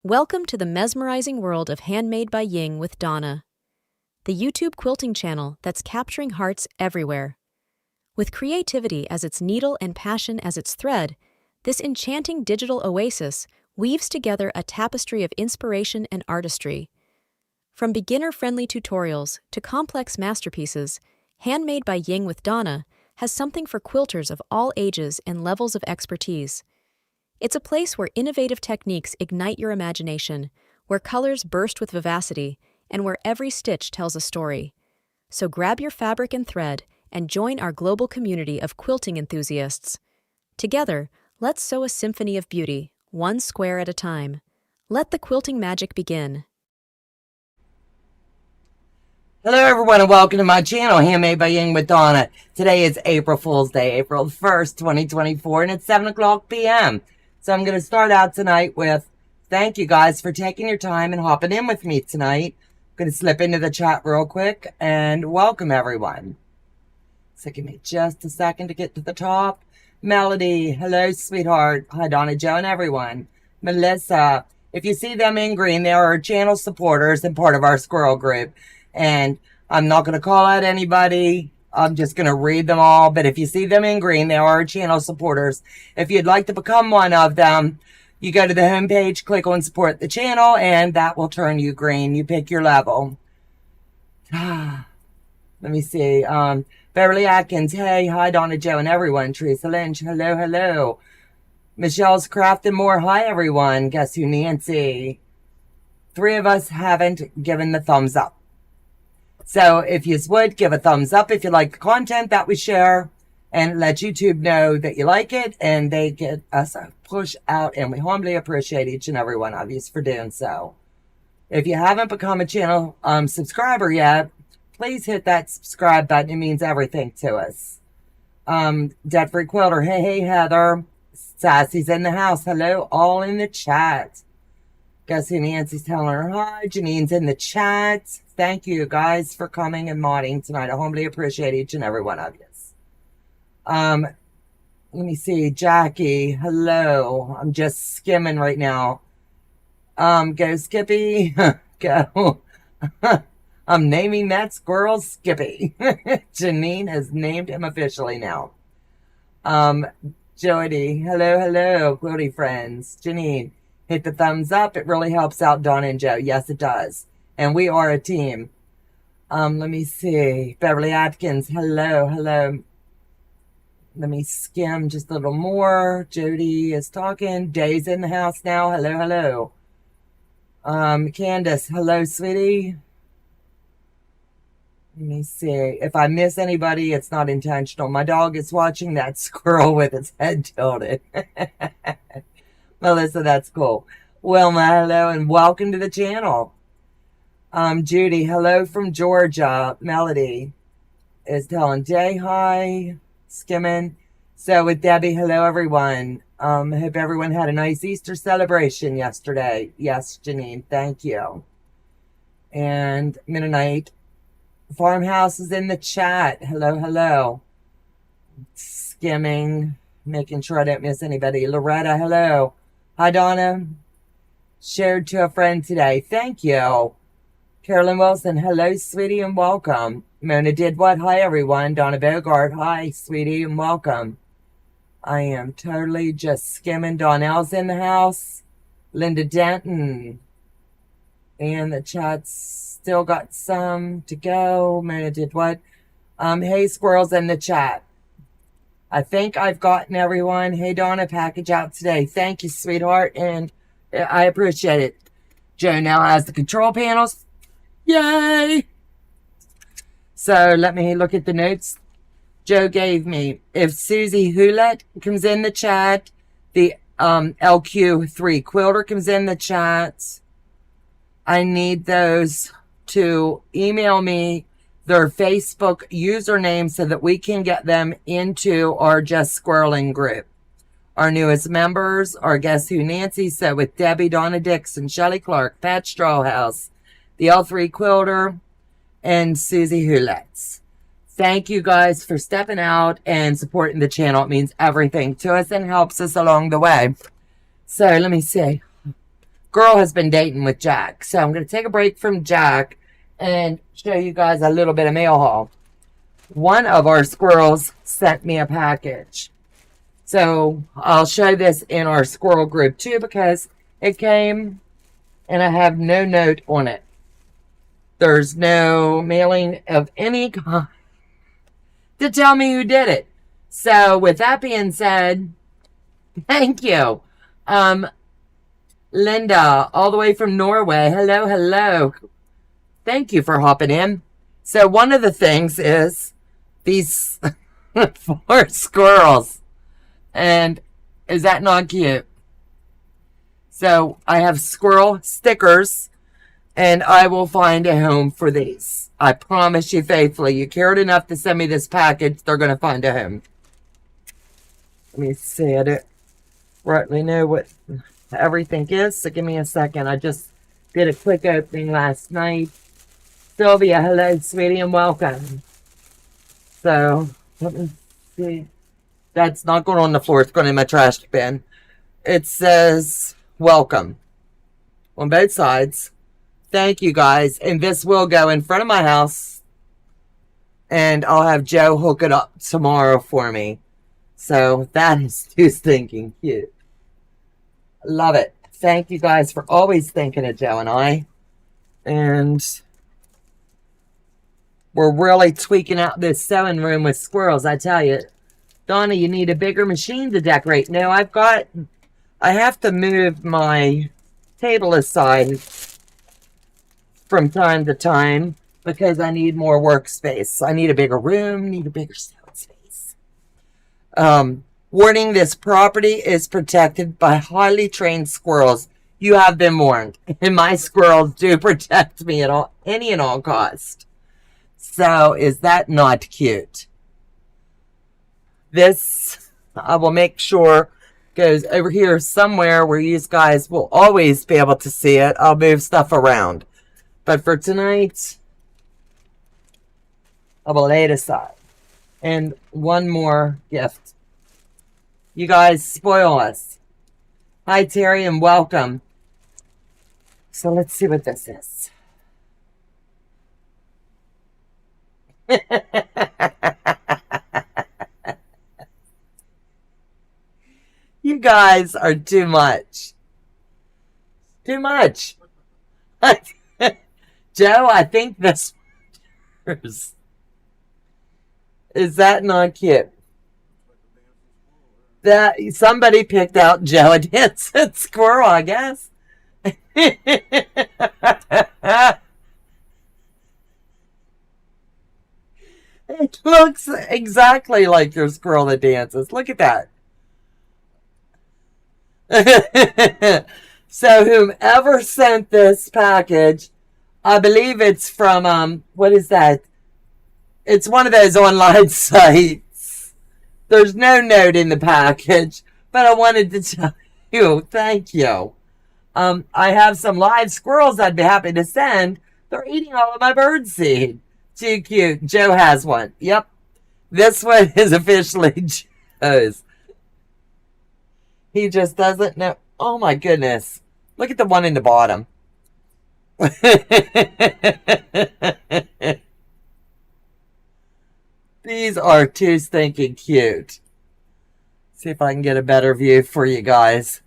Welcome to the mesmerizing world of Handmade by Ying with Donna, the YouTube quilting channel that's capturing hearts everywhere. With creativity as its needle and passion as its thread, this enchanting digital oasis weaves together a tapestry of inspiration and artistry. From beginner-friendly tutorials to complex masterpieces, Handmade by Ying with Donna has something for quilters of all ages and levels of expertise. It's a place where innovative techniques ignite your imagination, where colors burst with vivacity, and where every stitch tells a story. So grab your fabric and thread and join our global community of quilting enthusiasts. Together, let's sew a symphony of beauty, one square at a time. Let the quilting magic begin. Hello everyone and welcome to my channel, Handmade by Ying with Donna. Today is April Fool's Day, April 1st, 2024, and it's 7 o'clock p.m. So I'm going to start out tonight with thank you guys for taking your time and hopping in with me tonight. I'm going to slip into the chat real quick and welcome everyone. So give me just a second to get to the top. Melody, hello sweetheart. Hi Donna, Joe, and everyone. Melissa, if you see them in green, they are our channel supporters and part of our squirrel group. And I'm not going to call out anybody. I'm just going to read them all. But if you see them in green, they are our channel supporters. If you'd like to become one of them, you go to the homepage, click on support the channel, and that will turn you green. You pick your level. Let me see. Beverly Atkins, hey, hi Donna, Joe, and everyone. Teresa Lynch, hello, hello. Michelle's Crafting More, hi everyone. Guess who, Nancy? 3 of us haven't given the thumbs up. So if you would, give a thumbs up if you like the content that we share and let YouTube know that you like it, and they get us a push out, and we humbly appreciate each and every one of you for doing so. If you haven't become a channel subscriber yet, please hit that subscribe button. It means everything to us. Debt-Free Quilter, hey Heather. Sassy's in the house, hello, all in the chat. Guess who, Nancy's telling her hi. Janine's in the chat. Thank you guys for coming and modding tonight. I humbly appreciate each and every one of you. Let me see. Jackie, hello. I'm just skimming right now. Go Skippy. Go. I'm naming that squirrel Skippy. Janine has named him officially now. Jody, hello, hello, quilty friends. Janine, hit the thumbs up. It really helps out Donna and Joe. Yes, it does. And we are a team. Let me see. Beverly Atkins, hello, hello. Let me skim just a little more. Jody is talking. Day's in the house now. Hello, hello. Candace, hello, sweetie. Let me see. If I miss anybody, it's not intentional. My dog is watching that squirrel with its head tilted. Melissa, that's cool. Wilma, hello, and welcome to the channel. Judy, hello from Georgia. Melody is telling Jay hi. Skimming. So with Debbie, hello everyone. Hope everyone had a nice Easter celebration yesterday. Yes, Janine, thank you. And Mennonite Farmhouse is in the chat. Hello, hello. Skimming, making sure I don't miss anybody. Loretta, hello. Hi, Donna. Shared to a friend today. Thank you. Carolyn Wilson, hello, sweetie, and welcome. Mona Did What? Hi, everyone. Donna Bogart, hi, sweetie, and welcome. I am totally just skimming. Donnell's in the house. Linda Denton. And the chat's still got some to go. Mona Did What? Hey, squirrels in the chat. I think I've gotten everyone. Hey, Donna, package out today. Thank you, sweetheart, and I appreciate it. Joe now has the control panels. Yay! So let me look at the notes Joe gave me. If Susie Houlet comes in the chat, the LQ3 Quilter comes in the chat, I need those to email me their Facebook username so that we can get them into our Just Squirreling group. Our newest members are Guess Who, Nancy, so with Debbie, Donna Dixon, Shelley Clark, Pat Strawhouse, the L3 Quilter, and Susie Houlet. Thank you guys for stepping out and supporting the channel. It means everything to us and helps us along the way. So let me see. girl has been dating with Jack. So I'm going to take a break from Jack and show you guys a little bit of mail haul. One of our squirrels sent me a package. So I'll show this in our squirrel group too, because it came and I have no note on it. There's no mailing of any kind to tell me who did it. So with that being said, thank you. Linda, all the way from Norway. Hello, hello. Thank you for hopping in. So one of the things is these 4 squirrels. And is that not cute? So I have squirrel stickers, and I will find a home for these. I promise you faithfully. You cared enough to send me this package, they're going to find a home. Let me see. I don't rightly know what everything is, so give me a second. I just did a quick opening last night. Sylvia, hello, sweetie, and welcome. So, let me see. That's not going on the floor. It's going in my trash bin. It says, welcome on both sides. Thank you, guys. And this will go in front of my house. And I'll have Joe hook it up tomorrow for me. So, that is too stinking cute. Love it. Thank you, guys, for always thinking of Joe and I. And we're really tweaking out this sewing room with squirrels, I tell you. Donna, you need a bigger machine to decorate. No, I have to move my table aside from time to time because I need more workspace. I need a bigger room, need a bigger sewing space. Warning, this property is protected by highly trained squirrels. You have been warned. And my squirrels do protect me at any and all cost. So, is that not cute? This, I will make sure, goes over here somewhere where you guys will always be able to see it. I'll move stuff around. But for tonight, I will lay it aside. And one more gift. You guys spoil us. Hi, Terry, and welcome. So let's see what this is. You guys are too much. Too much. Joe, I think this is that not cute? That somebody picked out Joe a dancing squirrel, I guess. It looks exactly like your squirrel that dances. Look at that. So whomever sent this package, I believe it's from, what is that? It's one of those online sites. There's no note in the package, but I wanted to tell you, thank you. I have some live squirrels I'd be happy to send. They're eating all of my bird seed. Too cute. Joe has one. Yep. This one is officially Joe's. He just doesn't know. Oh my goodness. Look at the one in the bottom. These are too stinking cute. See if I can get a better view for you guys.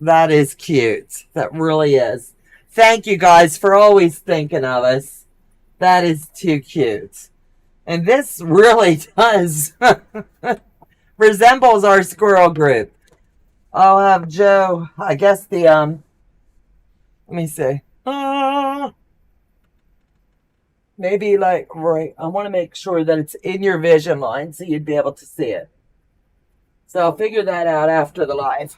That is cute. That really is. Thank you guys for always thinking of us. That is too cute. And this really does resembles our squirrel group. I'll have Joe, I guess the, let me see. Maybe like, right, I want to make sure that it's in your vision line so you'd be able to see it. So I'll figure that out after the live.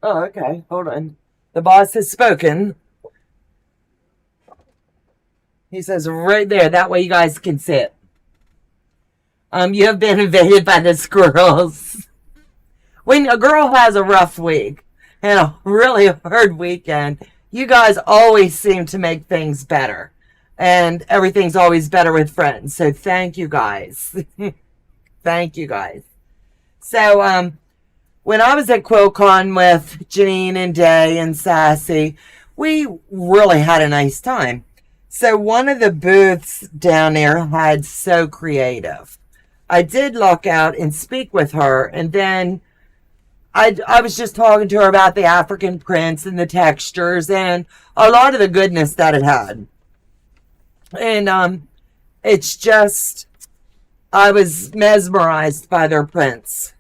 Oh, okay. Hold on. The boss has spoken. He says right there. That way you guys can see it. You have been invaded by the squirrels. When a girl has a rough week and a really hard weekend, you guys always seem to make things better. And everything's always better with friends. So thank you guys. Thank you guys. So, when I was at QuiltCon with Janine and Day and Sassy, we really had a nice time. So one of the booths down there had So Creative. I did luck out and speak with her, and then I was just talking to her about the African prints and the textures and a lot of the goodness that it had. And it's just, I was mesmerized by their prints.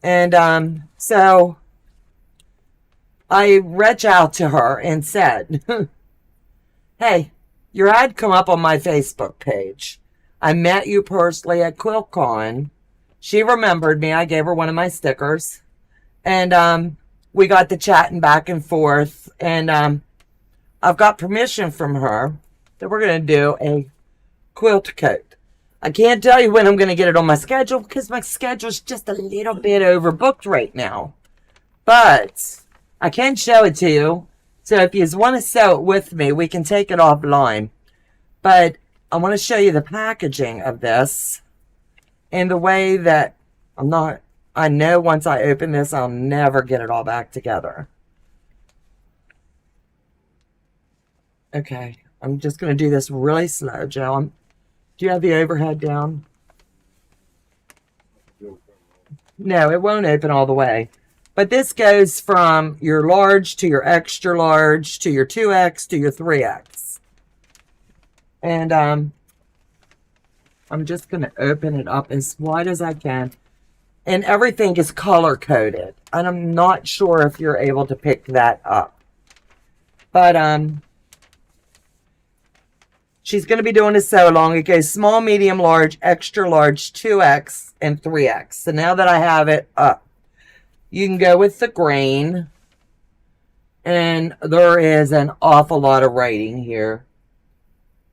And so I reached out to her and said, hey, your ad come up on my Facebook page. I met you personally at QuiltCon. She remembered me. I gave her one of my stickers. And we got to chatting back and forth. And I've got permission from her that we're going to do a quilt coat. I can't tell you when I'm going to get it on my schedule because my schedule's just a little bit overbooked right now. But I can show it to you. So if you want to sew it with me, we can take it offline. But I want to show you the packaging of this and the way that I know once I open this, I'll never get it all back together. Okay, I'm just going to do this really slow, Joe. Do you have the overhead down? No, it won't open all the way. But this goes from your large to your extra large to your 2X to your 3X. And I'm just going to open it up as wide as I can. And everything is color coded. And I'm not sure if you're able to pick that up. But she's going to be doing a sew along. It goes small, medium, large, extra large, 2X, and 3X. So now that I have it up, you can go with the grain. And there is an awful lot of writing here.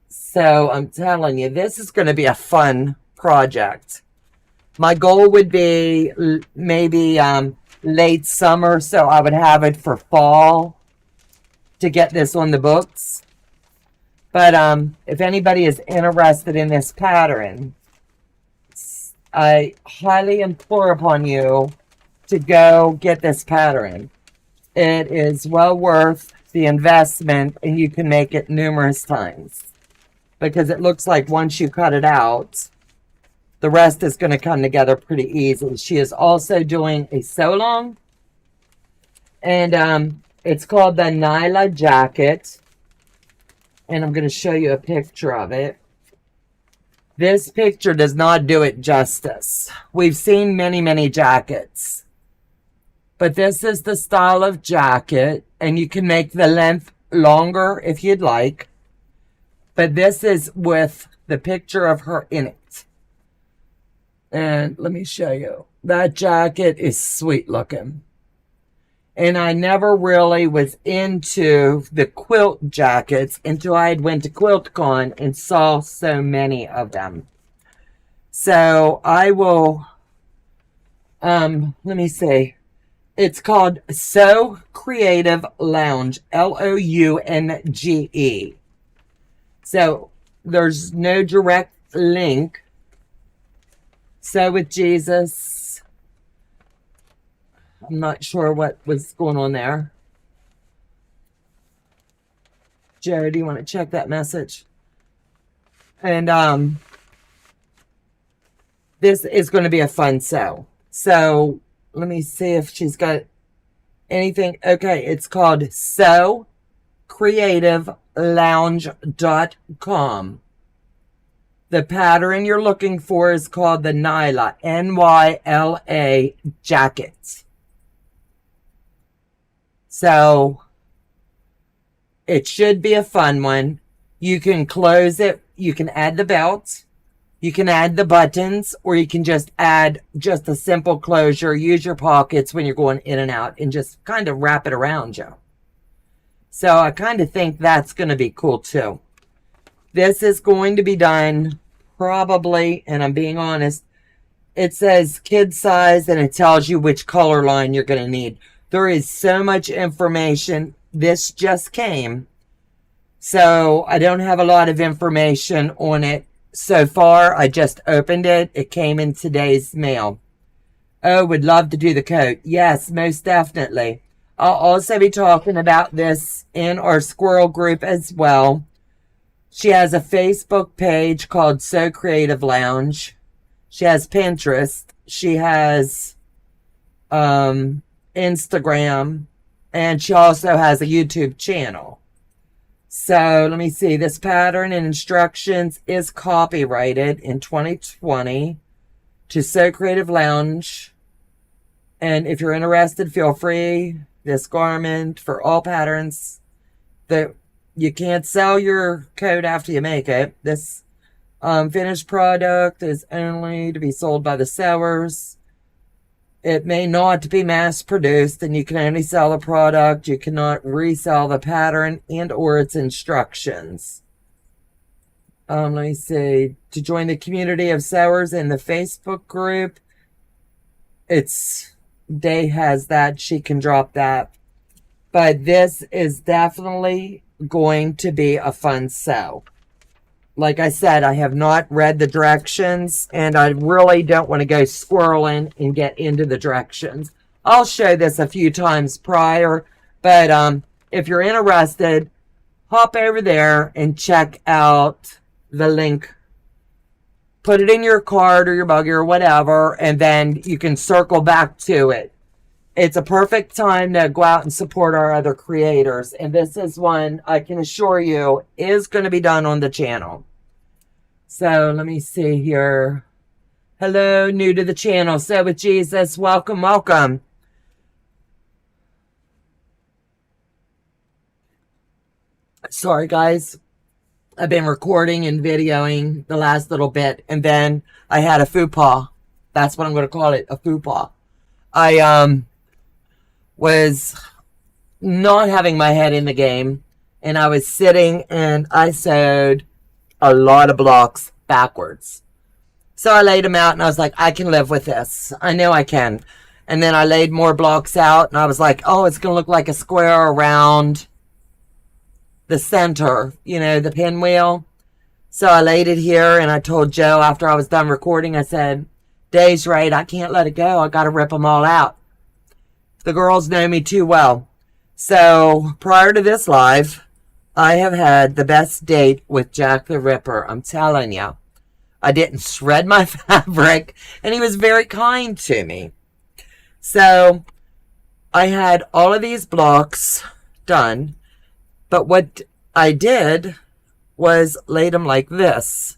So I'm telling you, this is going to be a fun project. My goal would be maybe late summer, so I would have it for fall to get this on the books. But if anybody is interested in this pattern, I highly implore upon you to go get this pattern. It is well worth the investment, and you can make it numerous times. Because it looks like once you cut it out, the rest is going to come together pretty easily. She is also doing a sew-along. And it's called the Nyla jacket. And I'm going to show you a picture of it. This picture does not do it justice. We've seen many, many jackets. But this is the style of jacket. And you can make the length longer if you'd like. But this is with the picture of her in it. And let me show you. That jacket is sweet looking. And I never really was into the quilt jackets until I went to QuiltCon and saw so many of them. So I will, let me see. It's called So Creative Lounge, Lounge. So there's no direct link. So with Jesus, I'm not sure what was going on there. Joe, do you want to check that message? And this is going to be a fun sew. So let me see if she's got anything. Okay, it's called SewCreativeLounge.com. The pattern you're looking for is called the Nyla, Nyla jacket. So it should be a fun one. You can close it. You can add the belt. You can add the buttons, or you can just add just a simple closure. Use your pockets when you're going in and out and just kind of wrap it around you. So I kind of think that's going to be cool too. This is going to be done probably, and I'm being honest, it says kid size and it tells you which color line you're going to need. There is so much information. This just came. So I don't have a lot of information on it so far. I just opened it. It came in today's mail. Oh, would love to do the coat. Yes, most definitely. I'll also be talking about this in our squirrel group as well. She has a Facebook page called So Creative Lounge. She has Pinterest. She has Instagram. And she also has a YouTube channel. So let me see. This pattern and instructions is copyrighted in 2020 to So Creative Lounge. And if you're interested, feel free. This garment for all patterns that you can't sell your coat after you make it. This finished product is only to be sold by the sewers. It may not be mass produced, and you can only sell the product. You cannot resell the pattern and or its instructions. Let me see. To join the community of sewers in the Facebook group, Day has that. She can drop that. But this is definitely going to be a fun sew. Like I said, I have not read the directions, and I really don't want to go squirreling and get into the directions. I'll show this a few times prior, but if you're interested, hop over there and check out the link. Put it in your card or your buggy or whatever, and then you can circle back to it. It's a perfect time to go out and support our other creators, and this is one I can assure you is going to be done on the channel. So let me see here. Hello, new to the channel. Sew with Jesus. Welcome, welcome. Sorry, guys. I've been recording and videoing the last little bit, and then I had a faux pas. That's what I'm going to call it, a faux pas. I was not having my head in the game, and I was sitting and I sewed a lot of blocks backwards. So I laid them out and I was like, I can live with this. I know I can. And then I laid more blocks out and I was like, oh, it's going to look like a square around the center, you know, the pinwheel. So I laid it here and I told Joe after I was done recording, I said, Dave's right. I can't let it go. I got to rip them all out. The girls know me too well. So prior to this live, I have had the best date with Jack the Ripper. I'm telling you. I didn't shred my fabric, and he was very kind to me. So I had all of these blocks done, but what I did was laid them like this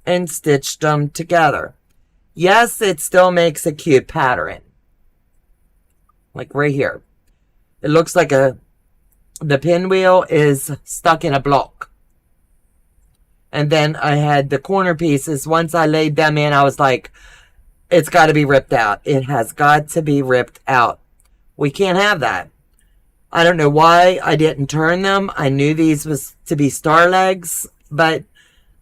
and stitched them together. Yes, it still makes a cute pattern. Like right here. It looks like the pinwheel is stuck in a block. And then I had the corner pieces. Once I laid them in, I was like, it's got to be ripped out. It has got to be ripped out. We can't have that. I don't know why I didn't turn them. I knew these was to be star legs, but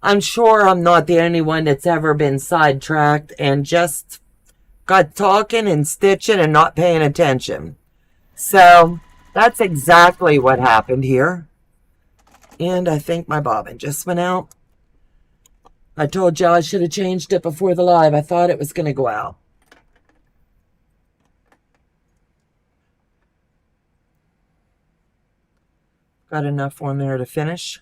I'm sure I'm not the only one that's ever been sidetracked and just got talking and stitching and not paying attention. So that's exactly what happened here. And I think my bobbin just went out. I told Joe I should have changed it before the live. I thought it was going to go out. Got enough on there to finish.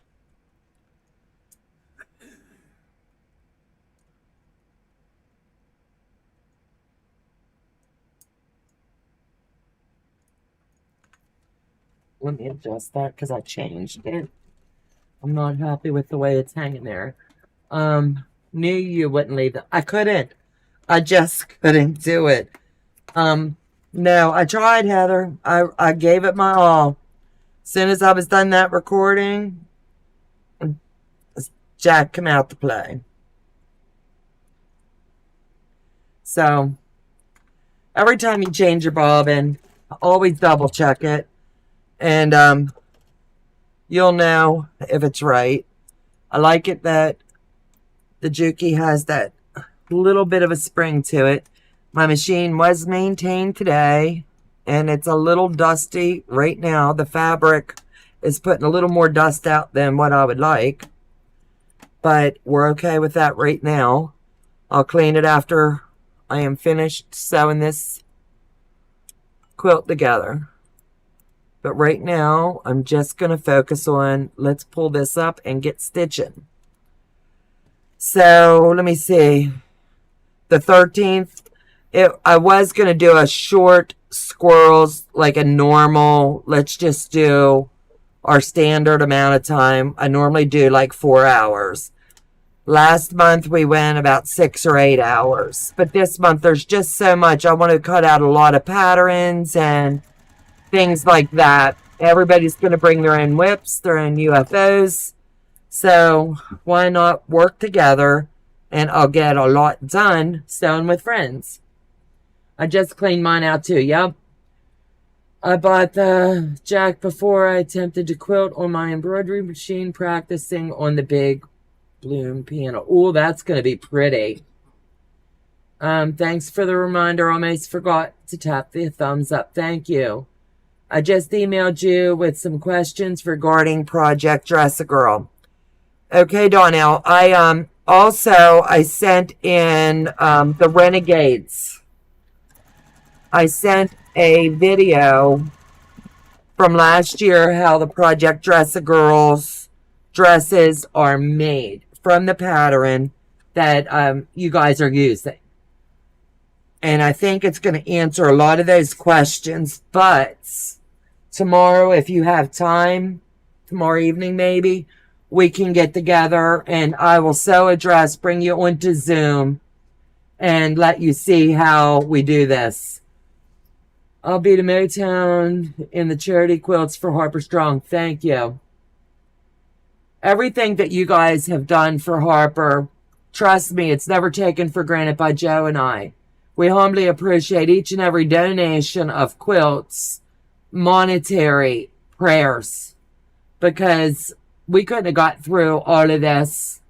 Let me adjust that because I changed it. I'm not happy with the way it's hanging there. Knew you wouldn't leave it. I couldn't. I just couldn't do it. No, I tried, Heather. I gave it my all. As soon as I was done that recording, Jack came out to play. So, every time you change your bobbin, always double check it. And you'll know if it's right. I like it that the Juki has that little bit of a spring to it. My machine was maintained today, and it's a little dusty right now. The fabric is putting a little more dust out than what I would like, but we're okay with that right now. I'll clean it after I am finished sewing this quilt together. But right now, I'm just going to focus on, let's pull this up and get stitching. So, let me see. The 13th, I was going to do a short squirrels, like a normal, let's just do our standard amount of time. I normally do like 4 hours. Last month we went about 6 or 8 hours. But this month there's just so much. I want to cut out a lot of patterns and things like that. Everybody's going to bring their own whips, their own UFOs. So why not work together and I'll get a lot done sewing with friends. I just cleaned mine out too. Yep. I bought the jack before I attempted to quilt on my embroidery machine, practicing on the big bloom piano. Oh, that's going to be pretty. Thanks for the reminder. Almost forgot to tap the thumbs up. Thank you. I just emailed you with some questions regarding Project Dress-A-Girl. Okay, Donnell. I sent in the Renegades. I sent a video from last year how the Project Dress-A-Girl's dresses are made from the pattern that you guys are using. And I think it's going to answer a lot of those questions. But tomorrow, if you have time, tomorrow evening maybe, we can get together and I will sew a dress, bring you onto Zoom, and let you see how we do this. I'll be to Motown in the charity quilts for Harper Strong. Thank you. Everything that you guys have done for Harper, trust me, it's never taken for granted by Joe and I. We humbly appreciate each and every donation of quilts, monetary, prayers, because we couldn't have got through all of this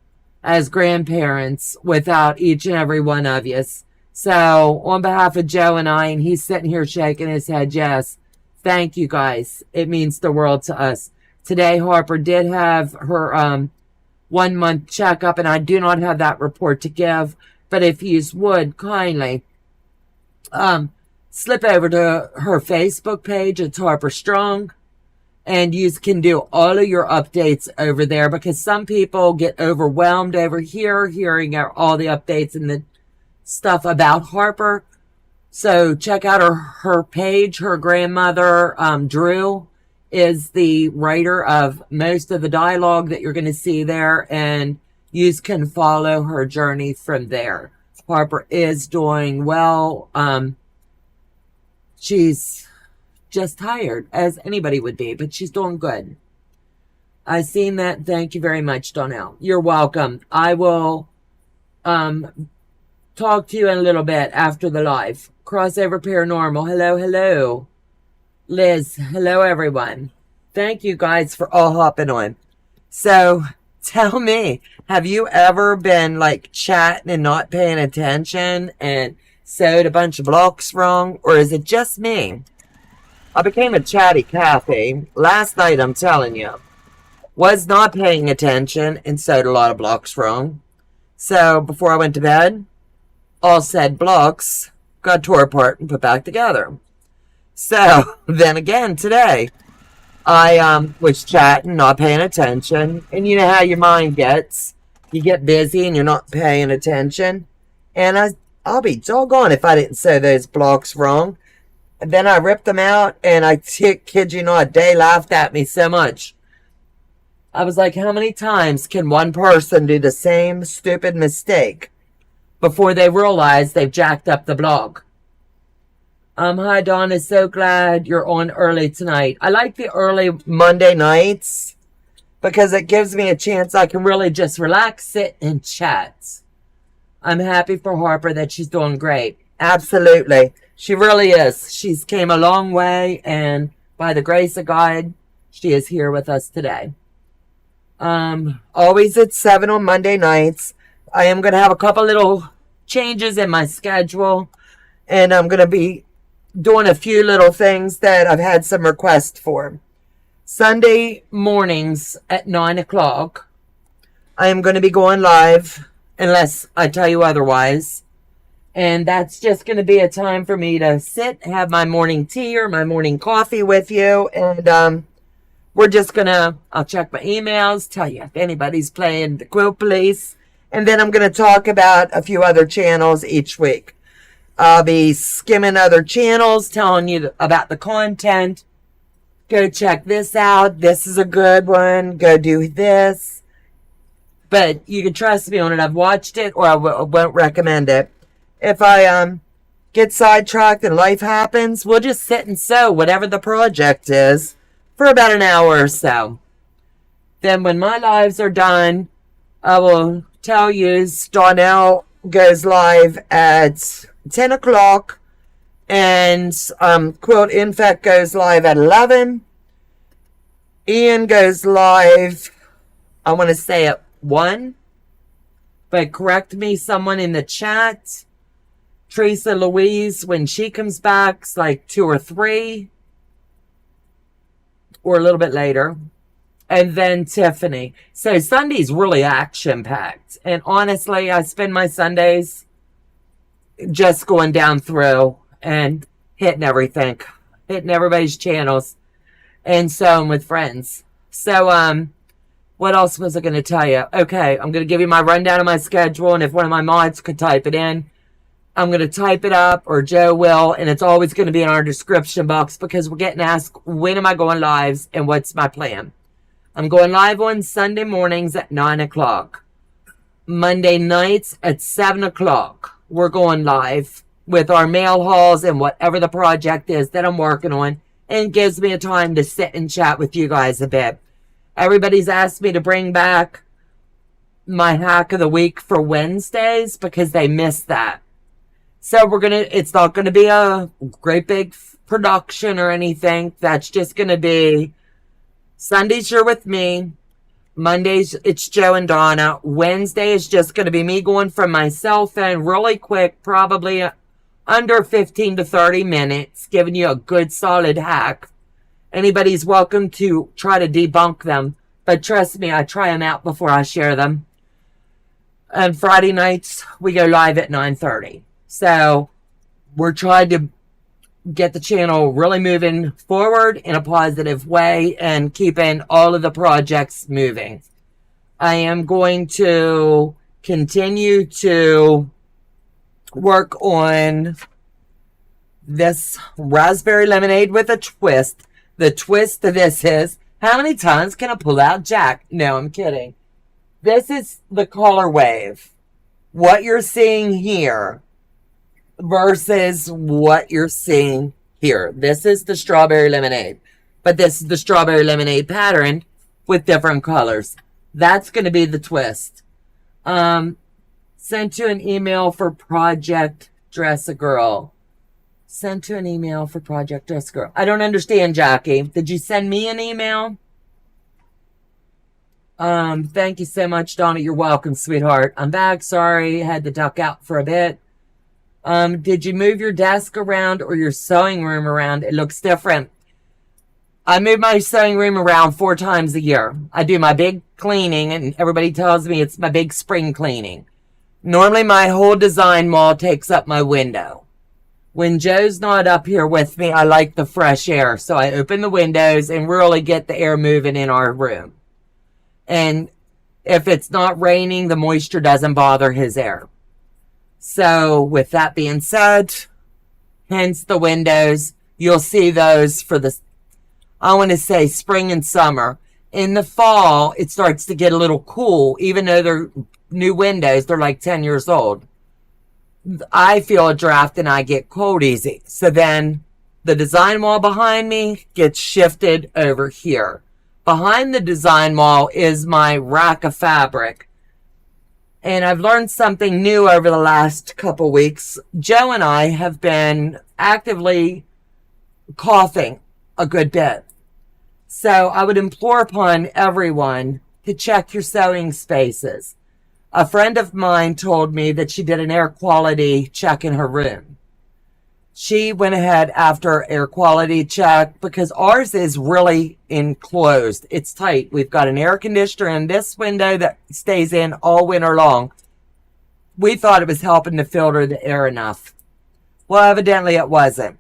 as grandparents without each and every one of you. So, on behalf of Joe and I, and he's sitting here shaking his head, yes, thank you guys. It means the world to us. Today, Harper did have her 1 month checkup, and I do not have that report to give. But if you would kindly slip over to her Facebook page, it's Harper Strong, and you can do all of your updates over there, because some people get overwhelmed over here hearing all the updates and the stuff about Harper. So check out her page. Her grandmother, Drew, is the writer of most of the dialogue that you're going to see there, and you can follow her journey from there. Harper is doing well. She's just tired, as anybody would be, but she's doing good. I've seen that. Thank you very much, Donnell. You're welcome. I will talk to you in a little bit after the live. Crossover Paranormal. Hello, hello. Liz. Hello, everyone. Thank you guys for all hopping on. So, tell me, have you ever been like chatting and not paying attention and sewed a bunch of blocks wrong? Or is it just me? I became a chatty Cathy last night, I'm telling you. Was not paying attention and sewed a lot of blocks wrong. So, before I went to bed, all said blocks got tore apart and put back together. So, then again today, I was chatting, not paying attention. And you know how your mind gets. You get busy and you're not paying attention. And I'll be doggone if I didn't sew those blocks wrong. And then I ripped them out, and kid you not, they laughed at me so much. I was like, how many times can one person do the same stupid mistake before they realize they've jacked up the block? Hi, Donna. So glad you're on early tonight. I like the early Monday nights because it gives me a chance I can really just relax, sit, and chat. I'm happy for Harper that she's doing great. Absolutely. She really is. She's came a long way, and by the grace of God, she is here with us today. Always at 7 on Monday nights. I am going to have a couple little changes in my schedule, and I'm going to be doing a few little things that I've had some requests for. Sunday mornings at 9 o'clock, I am going to be going live, unless I tell you otherwise. And that's just going to be a time for me to sit, have my morning tea or my morning coffee with you. And we're just going to, I'll check my emails, tell you if anybody's playing the Quilt Police. And then I'm going to talk about a few other channels each week. I'll be skimming other channels, telling you about the content. Go check this out. This is a good one. Go do this. But you can trust me on it. I've watched it, or I won't recommend it. If I get sidetracked and life happens, we'll just sit and sew whatever the project is for about an hour or so. Then when my lives are done, I will tell you Donna goes live at 10 o'clock, and Quilt Infect goes live at 11. Ian goes live, I want to say at 1, but correct me, someone in the chat. Teresa Louise, when she comes back, it's like 2 or 3, or a little bit later. And then Tiffany. So Sunday's really action-packed. And honestly, I spend my Sundays just going down through and hitting everything. Hitting everybody's channels. And sewing with friends. So, what else was I going to tell you? Okay, I'm going to give you my rundown of my schedule. And if one of my mods could type it in, I'm going to type it up, or Joe will. And it's always going to be in our description box, because we're getting asked, when am I going live and what's my plan? I'm going live on Sunday mornings at 9 o'clock. Monday nights at 7 o'clock. We're going live with our mail hauls and whatever the project is that I'm working on. And it gives me a time to sit and chat with you guys a bit. Everybody's asked me to bring back my hack of the week for Wednesdays, because they missed that. So it's not going to be a great big production or anything. That's just going to be Sundays you're with me. Mondays it's Joe and Donna. Wednesday is just going to be me going from my cell phone really quick, probably under 15 to 30 minutes, giving you a good solid hack. Anybody's welcome to try to debunk them, but trust me, I try them out before I share them. And Friday nights we go live at 9:30. So we're trying to get the channel really moving forward in a positive way and keeping all of the projects moving. I am going to continue to work on this raspberry lemonade with a twist. The twist to this is, how many times can I pull out Jack? No, I'm kidding. This is the color wave. What you're seeing here versus what you're seeing here. This is the strawberry lemonade, but this is the strawberry lemonade pattern with different colors. That's going to be the twist. Sent you an email for Project Dress a Girl. Sent to an email for Project Dress a Girl. I don't understand, Jackie. Did you send me an email? Thank you so much, Donna. You're welcome, sweetheart. I'm back. Sorry, had to duck out for a bit. Did you move your desk around or your sewing room around? It looks different. I move my sewing room around 4 times a year. I do my big cleaning, and everybody tells me it's my big spring cleaning. Normally, my whole design wall takes up my window. When Joe's not up here with me, I like the fresh air. So I open the windows and really get the air moving in our room. And if it's not raining, the moisture doesn't bother his air. So with that being said, hence the windows, you'll see those for the, I want to say spring and summer. In the fall, it starts to get a little cool, even though they're new windows, they're like 10 years old. I feel a draft and I get cold easy. So then the design wall behind me gets shifted over here. Behind the design wall is my rack of fabric. And I've learned something new over the last couple weeks. Joe and I have been actively coughing a good bit. So I would implore upon everyone to check your sewing spaces. A friend of mine told me that she did an air quality check in her room. She went ahead after air quality check because ours is really enclosed. It's tight. We've got an air conditioner in this window that stays in all winter long. we thought it was helping to filter the air enough. Well, evidently it wasn't.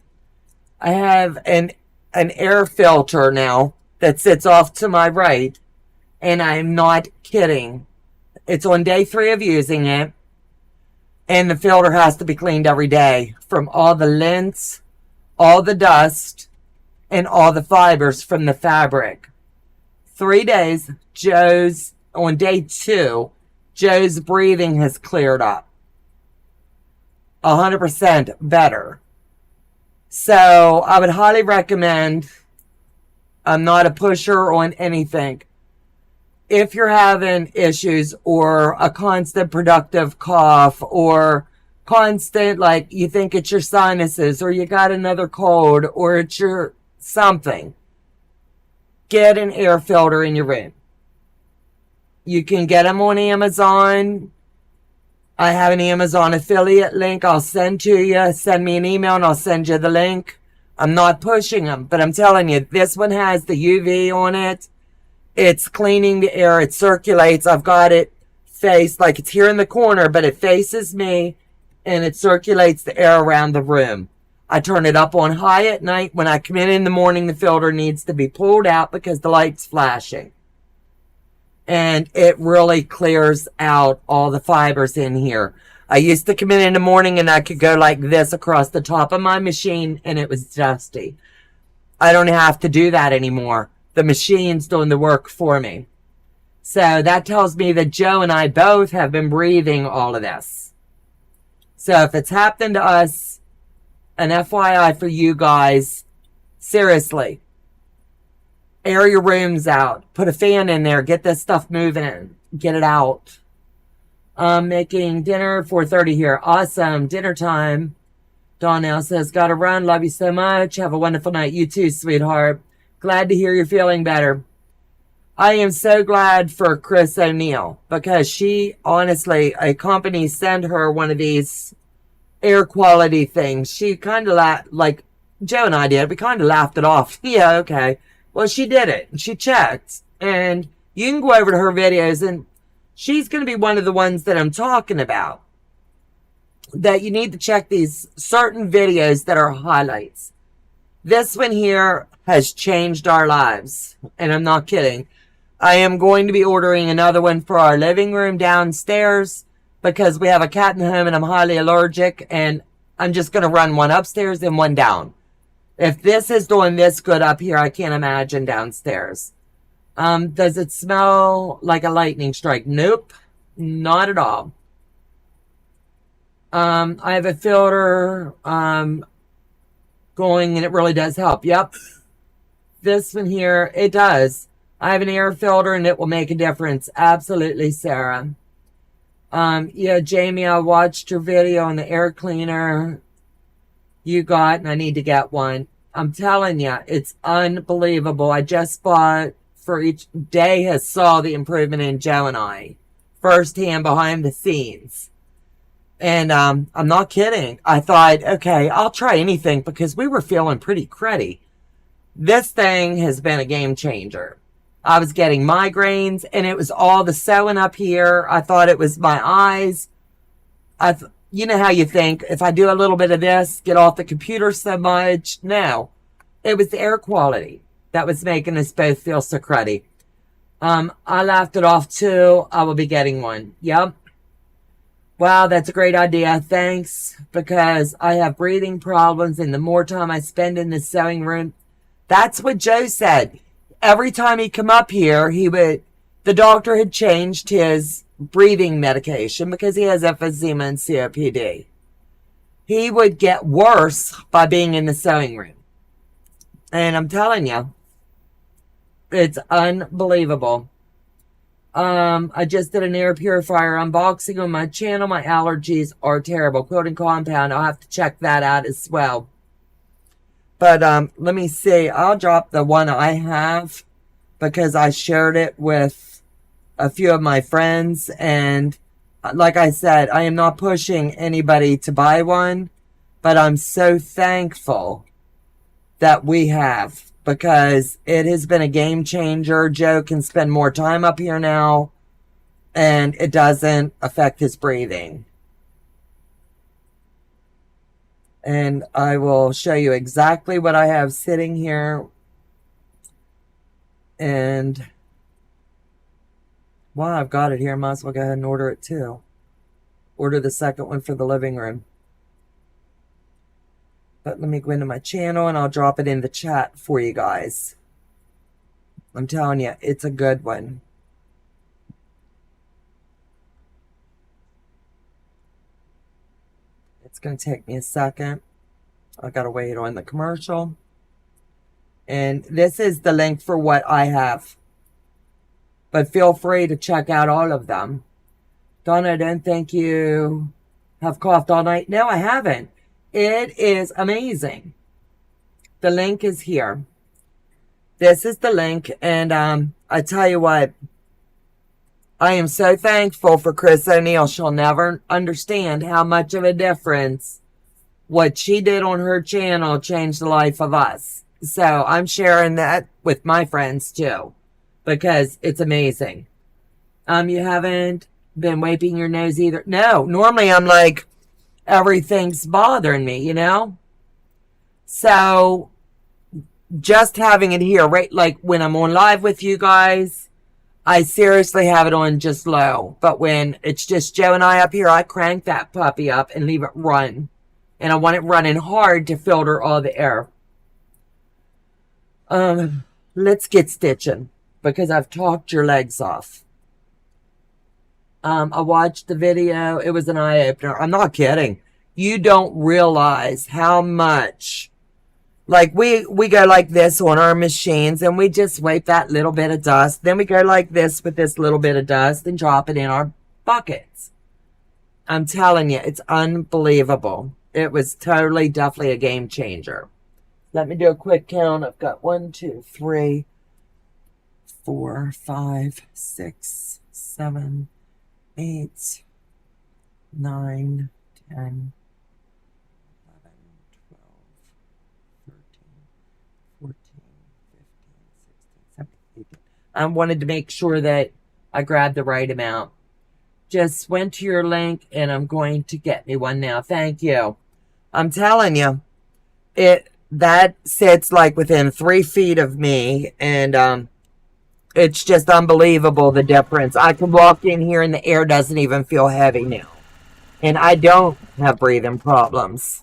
I have an air filter now that sits off to my right, and I'm not kidding. It's on day 3 of using it, and the filter has to be cleaned every day from all the lint, all the dust, and all the fibers from the fabric. 3 days, on day 2, Joe's breathing has cleared up. 100% better. So I would highly recommend, I'm not a pusher on anything. If you're having issues or a constant productive cough or constant, like you think it's your sinuses or you got another cold or it's your something, get an air filter in your room. You can get them on Amazon. I have an Amazon affiliate link I'll send to you. Send me an email and I'll send you the link. I'm not pushing them, but I'm telling you, this one has the UV on it. It's cleaning the air. It circulates. I've got it faced like it's here in the corner, but it faces me and it circulates the air around the room. I turn it up on high at night. When I come in the morning, the filter needs to be pulled out because the light's flashing. And it really clears out all the fibers in here. I used to come in the morning and I could go like this across the top of my machine and it was dusty. I don't have to do that anymore. The machine's doing the work for me. So that tells me that Joe and I both have been breathing all of this. So if it's happened to us, an FYI for you guys, seriously, air your rooms out. Put a fan in there. Get this stuff moving. Get it out. I'm making dinner, 4:30 here. Awesome. Dinner time. Donna says, gotta run. Love you so much. Have a wonderful night. You too, sweetheart. Glad to hear you're feeling better. I am so glad for Chris O'Neill because she, honestly, a company sent her one of these air quality things. She kind of like Joe and I did. We kind of laughed it off. Yeah, okay. Well, she did it. She checked. And you can go over to her videos and she's going to be one of the ones that I'm talking about. That you need to check these certain videos that are highlights. This one here has changed our lives. And I'm not kidding. I am going to be ordering another one for our living room downstairs because we have a cat in the home and I'm highly allergic. And I'm just going to run one upstairs and one down. If this is doing this good up here, I can't imagine downstairs. Does it smell like a lightning strike? Nope, not at all. I have a filter going and it really does help. Yep. This one here, it does. I have an air filter and it will make a difference. Absolutely, Sarah. Yeah, Jamie, I watched your video on the air cleaner you got, and I need to get one. I'm telling you, it's unbelievable. I just bought, for each day has saw the improvement in Joe and I, firsthand behind the scenes. And I'm not kidding. I thought, okay, I'll try anything because we were feeling pretty cruddy. This thing has been a game changer. I was getting migraines, and it was all the sewing up here. I thought it was my eyes. You know how you think, if I do a little bit of this, get off the computer so much. No, it was the air quality that was making us both feel so cruddy. I laughed it off too. I will be getting one. Yep. Wow, that's a great idea. Thanks, because I have breathing problems, and the more time I spend in the sewing room, that's what Joe said. Every time he'd come up here, the doctor had changed his breathing medication because he has emphysema and COPD. He would get worse by being in the sewing room. And I'm telling you, it's unbelievable. I just did an air purifier unboxing on my channel. My allergies are terrible. Quilting compound. I'll have to check that out as well. But let me see. I'll drop the one I have because I shared it with a few of my friends. And like I said, I am not pushing anybody to buy one. But I'm so thankful that we have, because it has been a game changer. Joe can spend more time up here now, and it doesn't affect his breathing. And I will show you exactly what I have sitting here. And while I've got it here, I might as well go ahead and order it too. Order the second one for the living room. But let me go into my channel and I'll drop it in the chat for you guys. I'm telling you, it's a good one. It's going to take me a second. I got to wait on the commercial. And this is the link for what I have. But feel free to check out all of them. Donna, I don't think you have coughed all night. No, I haven't. It is amazing. The link is here. This is the link. And I tell you what, I am so thankful for Chris O'Neill. She'll never understand how much of a difference what she did on her channel changed the life of us. So I'm sharing that with my friends too, because it's amazing. You haven't been wiping your nose either? No, normally I'm like, everything's bothering me, you know? So just having it here, right? Like when I'm on live with you guys, I seriously have it on just low. But when it's just Joe and I up here, I crank that puppy up and leave it run. And I want it running hard to filter all the air. Let's get stitching because I've talked your legs off. I watched the video. It was an eye-opener. I'm not kidding. You don't realize how much, like we go like this on our machines and we just wipe that little bit of dust. Then we go like this with this little bit of dust and drop it in our buckets. I'm telling you, it's unbelievable. It was totally, definitely a game changer. Let me do a quick count. I've got 1, 2, 3, 4, 5, 6, 7, 8, 9, 10, 11, 12, 13, 14, 15, 16, 17, 18. I wanted to make sure that I grabbed the right amount. Just went to your link and I'm going to get me one now. Thank you. I'm telling you, that sits like within 3 feet of me, and it's just unbelievable the difference. I can walk in here and the air doesn't even feel heavy now. And I don't have breathing problems.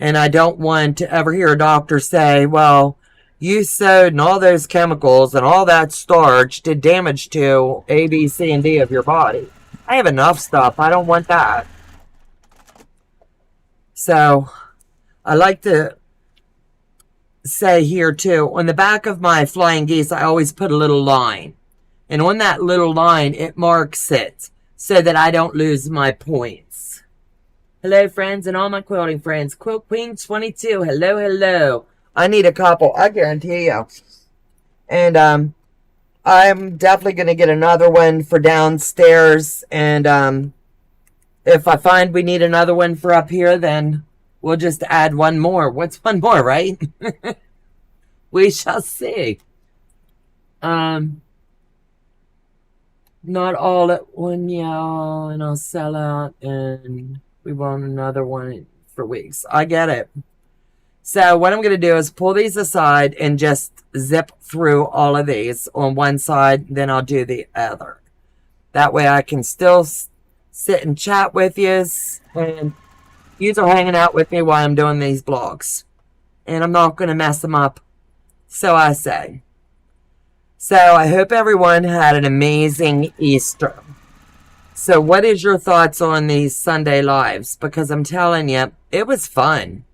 And I don't want to ever hear a doctor say, well, you sewed and all those chemicals and all that starch did damage to A, B, C, and D of your body. I have enough stuff. I don't want that. So I like to say here too, on the back of my flying geese, I always put a little line. And on that little line, it marks it so that I don't lose my points. Hello, friends, and all my quilting friends. Quilt Queen 22. Hello, hello. I need a couple, I guarantee you. And I'm definitely going to get another one for downstairs. And if I find we need another one for up here, then we'll just add one more. What's one more, right? We shall see. Not all at one, yeah, and I'll sell out, and we want another one for weeks. I get it. So what I'm going to do is pull these aside and just zip through all of these on one side, then I'll do the other. That way I can still sit and chat with you, and you are hanging out with me while I'm doing these vlogs. And I'm not going to mess them up. So I say. So I hope everyone had an amazing Easter. So what is your thoughts on these Sunday lives? Because I'm telling you, it was fun.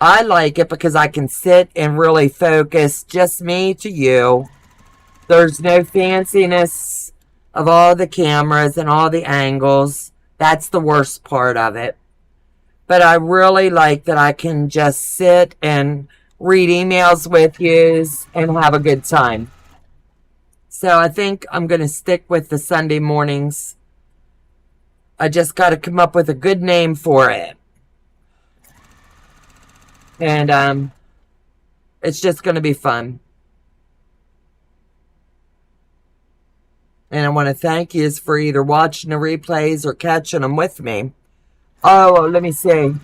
I like it because I can sit and really focus, just me to you. There's no fanciness of all the cameras and all the angles. That's the worst part of it. But I really like that I can just sit and read emails with you and have a good time. So I think I'm going to stick with the Sunday mornings. I just got to come up with a good name for it. And it's just going to be fun. And I want to thank you for either watching the replays or catching them with me. Oh, let me see.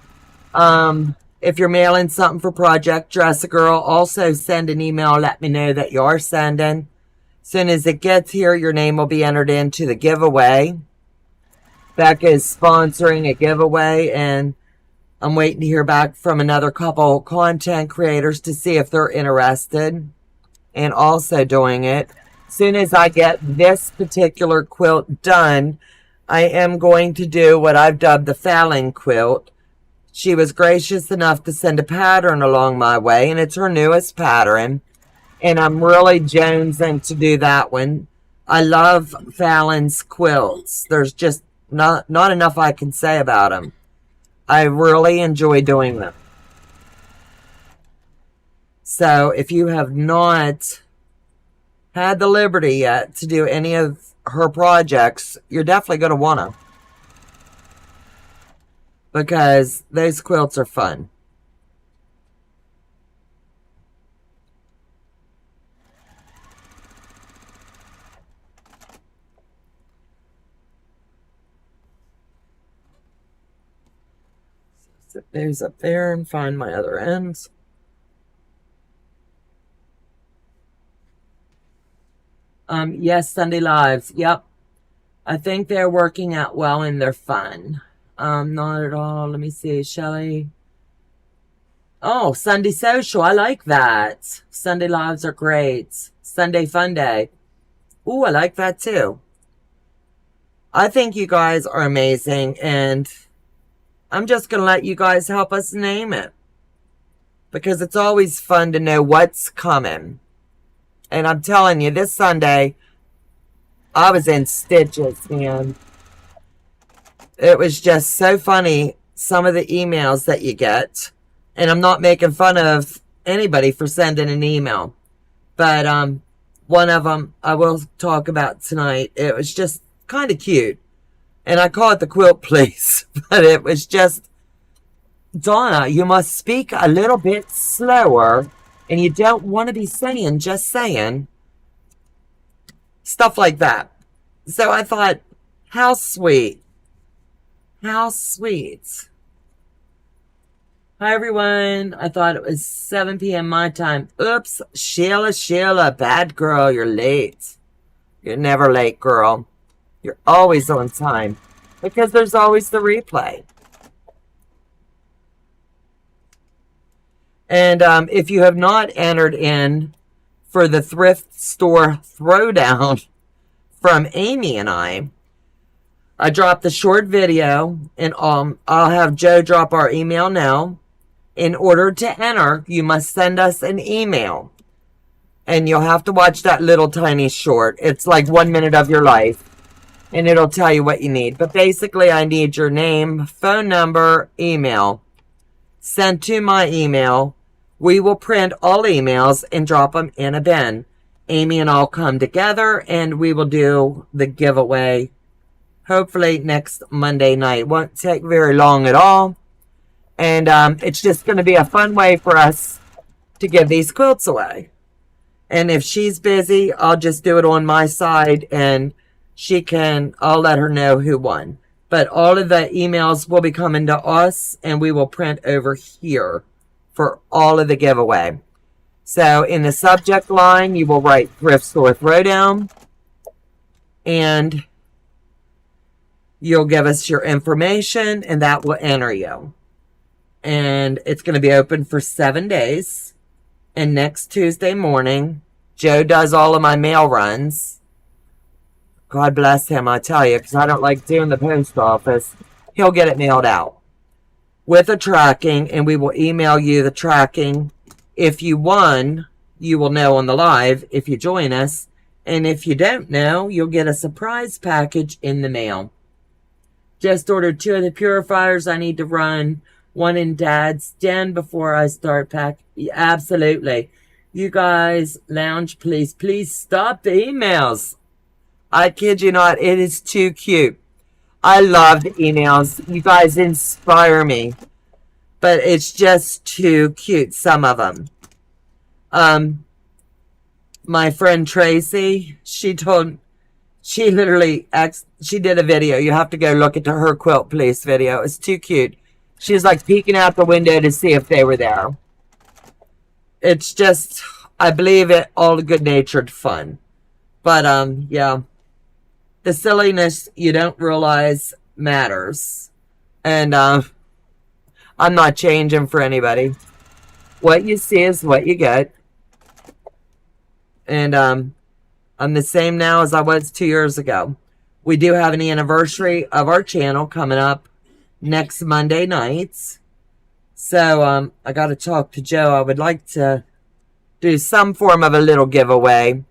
If you're mailing something for Project Dress a Girl, also send an email. Let me know that you are sending. As soon as it gets here, your name will be entered into the giveaway. Becca is sponsoring a giveaway, and I'm waiting to hear back from another couple content creators to see if they're interested and also doing it. As soon as I get this particular quilt done, I am going to do what I've dubbed the Fallon quilt. She was gracious enough to send a pattern along my way, and it's her newest pattern. And I'm really jonesing to do that one. I love Fallon's quilts. There's just not enough I can say about them. I really enjoy doing them. So if you have not had the liberty yet to do any of her projects, you're definitely going to want to. Because those quilts are fun. Set those up there and find my other ends. Yes, Sunday Lives. Yep. I think they're working out well and they're fun. Not at all. Let me see. Shelly. Oh, Sunday Social. I like that. Sunday Lives are great. Sunday Fun Day. Ooh, I like that too. I think you guys are amazing, and I'm just going to let you guys help us name it. Because it's always fun to know what's coming. And I'm telling you, this Sunday, I was in stitches, man. It was just so funny, some of the emails that you get. And I'm not making fun of anybody for sending an email. But one of them I will talk about tonight. It was just kind of cute. And I call it the Quilt Please. But it was just, Donna, you must speak a little bit slower. And you don't want to be saying, just saying. Stuff like that. So I thought, how sweet. How sweet. Hi, everyone. I thought it was 7 p.m. my time. Oops. Sheila, bad girl. You're late. You're never late, girl. You're always on time. Because there's always the replay. And if you have not entered in for the thrift store throwdown from Amy and I dropped a short video, and I'll have Joe drop our email now. In order to enter, you must send us an email. And you'll have to watch that little tiny short. It's like 1 minute of your life. And it'll tell you what you need. But basically, I need your name, phone number, email. Sent to my email. We will print all emails and drop them in a bin. Amy and I'll come together and we will do the giveaway hopefully next Monday night. Won't take very long at all. And it's just going to be a fun way for us to give these quilts away. And if she's busy, I'll just do it on my side and I'll let her know who won. But all of the emails will be coming to us and we will print over here for all of the giveaway. So in the subject line, you will write Thrift Store Throwdown. And you'll give us your information and that will enter you. And it's going to be open for 7 days. And next Tuesday morning, Joe does all of my mail runs. God bless him, I tell you, because I don't like doing the post office. He'll get it mailed out with a tracking, and we will email you the tracking. If you won, you will know on the live if you join us. And if you don't know, you'll get a surprise package in the mail. Just ordered 2 of the purifiers I need to run. 1 in Dad's den before I start packing. Absolutely. You guys, lounge, please stop the emails. I kid you not, it is too cute. I love the emails. You guys inspire me. But it's just too cute, some of them. My friend Tracy, she did a video. You have to go look at her Quilt Please video. It's too cute. She was like peeking out the window to see if they were there. It's just, I believe it, all good-natured fun. But, yeah. The silliness you don't realize matters. And, I'm not changing for anybody. What you see is what you get. And, I'm the same now as I was 2 years ago. We do have an anniversary of our channel coming up next Monday nights. So, I got to talk to Joe. I would like to do some form of a little giveaway.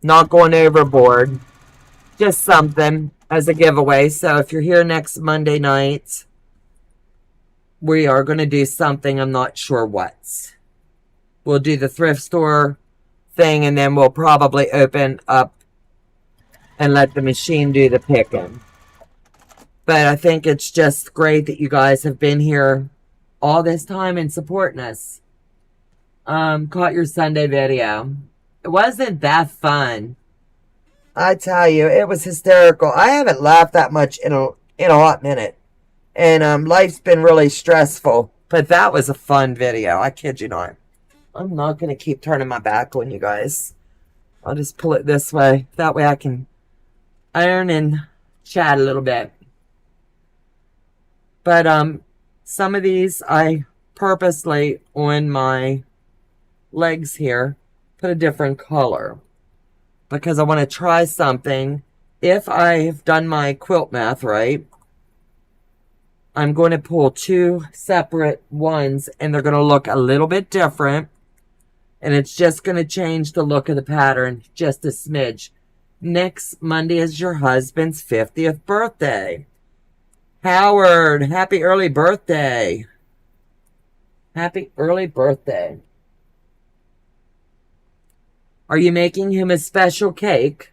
Not going overboard. Just something as a giveaway. So, if you're here next Monday night, we are going to do something. I'm not sure what. We'll do the thrift store thing, and then we'll probably open up and let the machine do the picking. But I think it's just great that you guys have been here all this time and supporting us. Caught your Sunday video. It wasn't that fun. I tell you, it was hysterical. I haven't laughed that much in a hot minute. And life's been really stressful. But that was a fun video. I kid you not. I'm not going to keep turning my back on you guys. I'll just pull it this way. That way I can iron and chat a little bit. But some of these I purposely on my legs here put a different color. Because I want to try something. If I've done my quilt math right, I'm going to pull 2 separate ones and they're going to look a little bit different. And it's just going to change the look of the pattern just a smidge. Next Monday is your husband's 50th birthday. Howard, happy early birthday. Happy early birthday. Are you making him a special cake?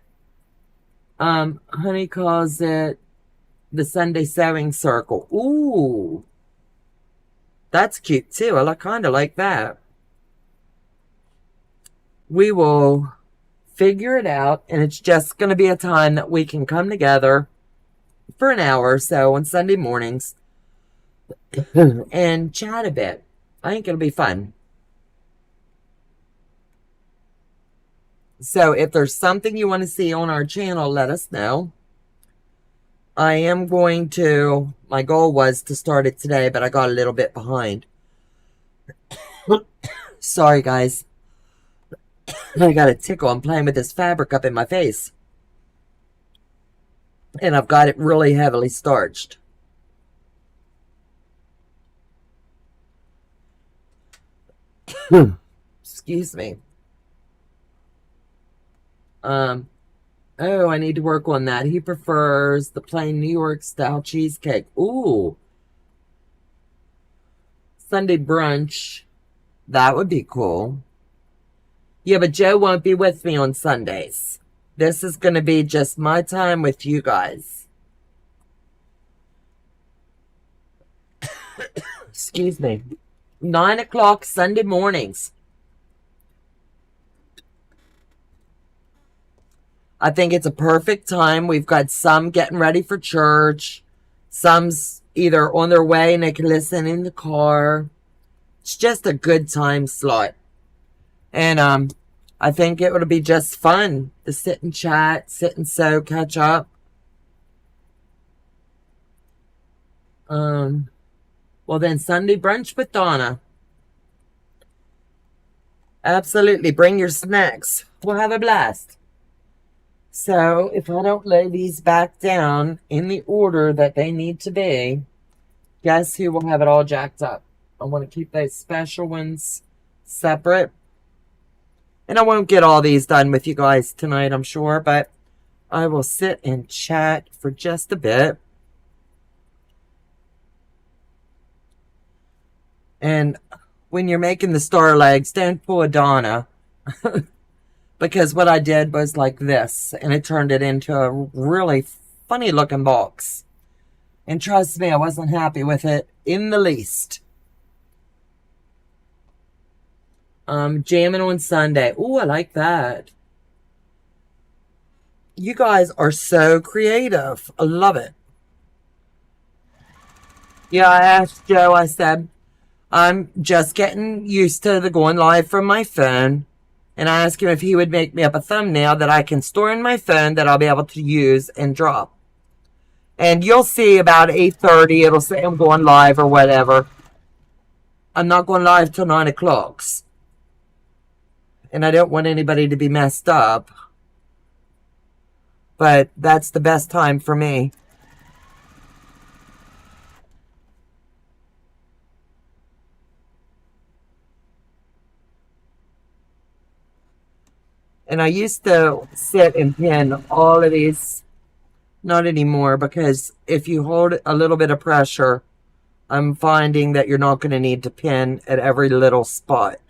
Honey calls it the Sunday Sewing Circle. Ooh. That's cute too. I kind of like that. We will figure it out, and it's just going to be a time that we can come together for an hour or so on Sunday mornings and chat a bit. I think it'll be fun. So if there's something you want to see on our channel, let us know. I am going to, my goal was to start it today, but I got a little bit behind. Sorry, guys. I got a tickle. I'm playing with this fabric up in my face. And I've got it really heavily starched. Excuse me. Oh, I need to work on that. He prefers the plain New York style cheesecake. Ooh. Sunday brunch. That would be cool. Yeah, but Joe won't be with me on Sundays. This is going to be just my time with you guys. Excuse me. 9 o'clock Sunday mornings. I think it's a perfect time. We've got some getting ready for church. Some's either on their way and they can listen in the car. It's just a good time slot. And I think it would be just fun to sit and chat, sit and sew, catch up. Well then, Sunday brunch with Donna. Absolutely, bring your snacks. We'll have a blast. So, if I don't lay these back down in the order that they need to be, guess who will have it all jacked up? I want to keep those special ones separate. And I won't get all these done with you guys tonight, I'm sure, but I will sit and chat for just a bit. And when you're making the star legs, don't pull a Donna. Because what I did was like this, and it turned it into a really funny looking box. And trust me, I wasn't happy with it in the least. Jamming on Sunday. Ooh, I like that. You guys are so creative. I love it. Yeah, I asked Joe, I said, I'm just getting used to the going live from my phone. And I asked him if he would make me up a thumbnail that I can store in my phone that I'll be able to use and drop. And you'll see about 8:30, it'll say I'm going live or whatever. I'm not going live till 9 o'clock. And I don't want anybody to be messed up. But that's the best time for me. And I used to sit and pin all of these. Not anymore, because if you hold a little bit of pressure, I'm finding that you're not going to need to pin at every little spot.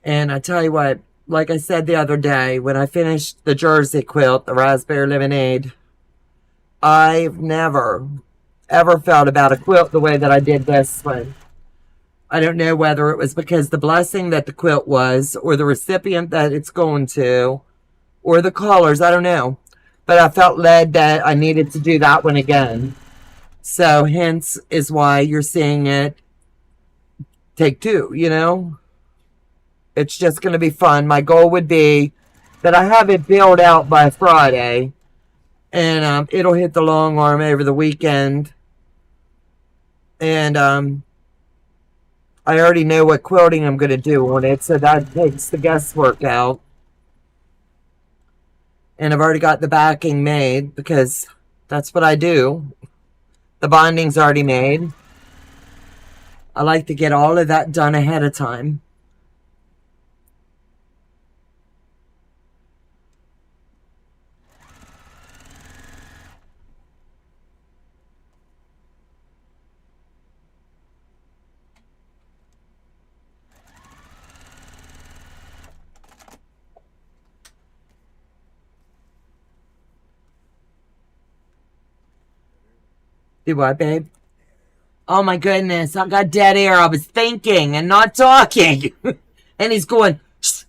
And I tell you what, like I said the other day, when I finished the jersey quilt, the raspberry lemonade, I've never, ever felt about a quilt the way that I did this one. I don't know whether it was because the blessing that the quilt was, or the recipient that it's going to, or the colors, I don't know. But I felt led that I needed to do that one again. So hence is why you're seeing it take two, you know. It's just going to be fun. My goal would be that I have it built out by Friday. And it'll hit the long arm over the weekend. And I already know what quilting I'm going to do on it. So that takes the guesswork out. And I've already got the backing made because that's what I do. The binding's already made. I like to get all of that done ahead of time. Do what, babe? Oh my goodness, I got dead air. I was thinking and not talking. And he's going, shh,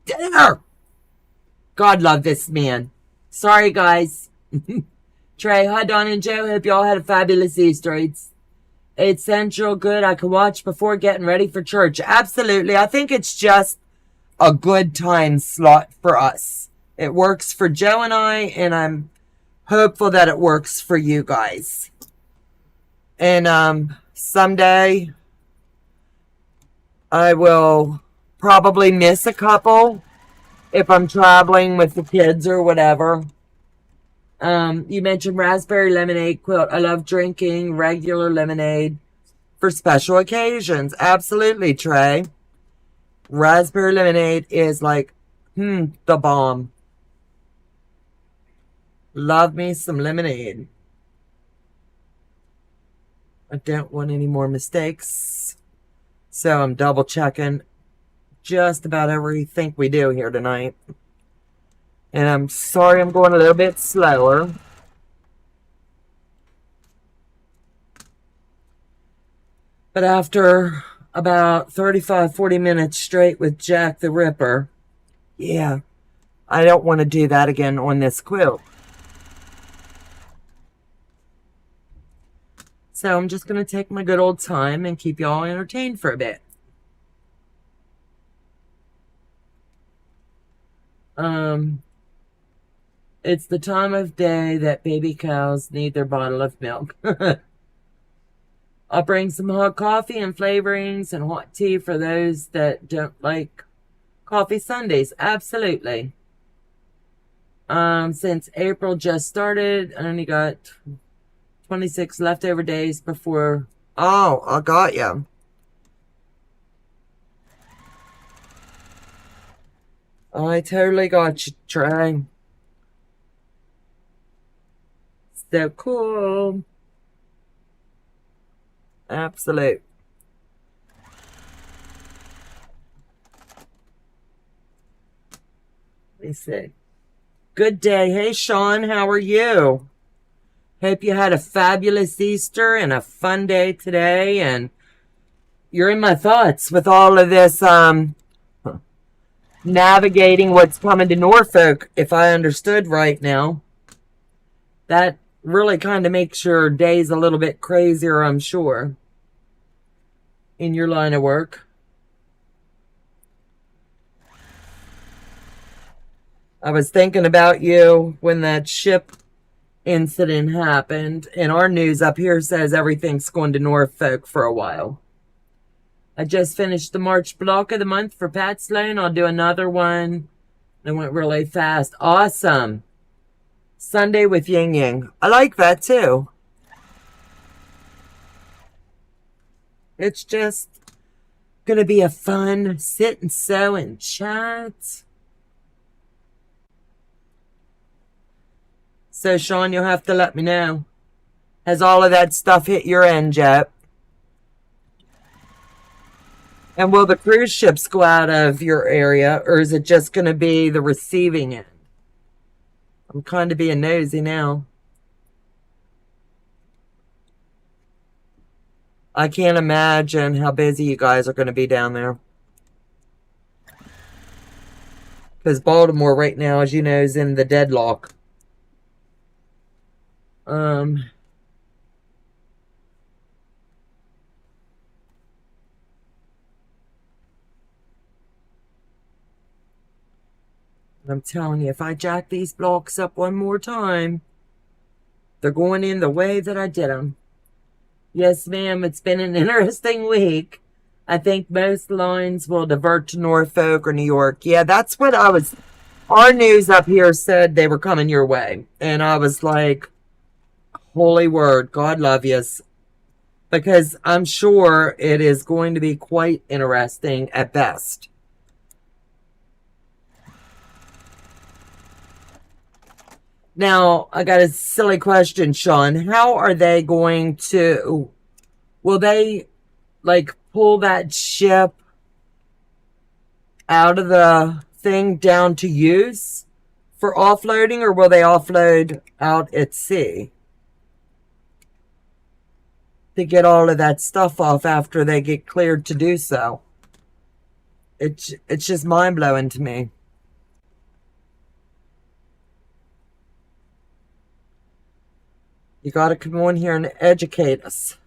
dead air. God love this man. Sorry, guys. Trey, hi, Donna and Joe. Hope y'all had a fabulous Easter. It's central good. I can watch before getting ready for church. Absolutely. I think it's just a good time slot for us. It works for Joe and I, and I'm hopeful that it works for you guys. And someday I will probably miss a couple if I'm traveling with the kids or whatever. You mentioned raspberry lemonade quilt. I love drinking regular lemonade for special occasions. Absolutely, Trey. Raspberry lemonade is like, the bomb. Love me some lemonade. I don't want any more mistakes. So I'm double checking just about everything we do here tonight. And I'm sorry I'm going a little bit slower. But after about 35-40 minutes straight with Jack the Ripper, yeah, I don't want to do that again on this quilt. So I'm just going to take my good old time and keep y'all entertained for a bit. It's the time of day that baby cows need their bottle of milk. I'll bring some hot coffee and flavorings and hot tea for those that don't like coffee sundaes. Absolutely. Since April just started, I only got 26 leftover days before. Oh, I got you. I totally got you, Trey. So cool. Absolute. Let me see. Good day. Hey, Sean, how are you? Hope you had a fabulous Easter and a fun day today. And you're in my thoughts with all of this navigating what's coming to Norfolk, if I understood right now. That really kind of makes your days a little bit crazier, I'm sure, in your line of work. I was thinking about you when that ship incident happened, and our news up here says everything's going to Norfolk for a while. I just finished the March block of the month for Pat Sloan. I'll do another one. It went really fast. Awesome. Sunday with Ying. I like that too. It's just going to be a fun sit and sew and chat. So, Sean, you'll have to let me know. Has all of that stuff hit your end yet? And will the cruise ships go out of your area, or is it just going to be the receiving end? I'm kind of being nosy now. I can't imagine how busy you guys are going to be down there. Because Baltimore right now, as you know, is in the deadlock. I'm telling you, if I jack these blocks up one more time, they're going in the way that I did them. Yes, ma'am, it's been an interesting week. I think most lines will divert to Norfolk or New York. Yeah, that's what our news up here said they were coming your way. And I was like, holy word, God love yous. Because I'm sure it is going to be quite interesting at best. Now, I got a silly question, Sean. How are they going to... Will they, like, pull that ship out of the thing down to use for offloading, or will they offload out at sea to get all of that stuff off after they get cleared to do so? It's just mind-blowing to me. You got to come on here and educate us.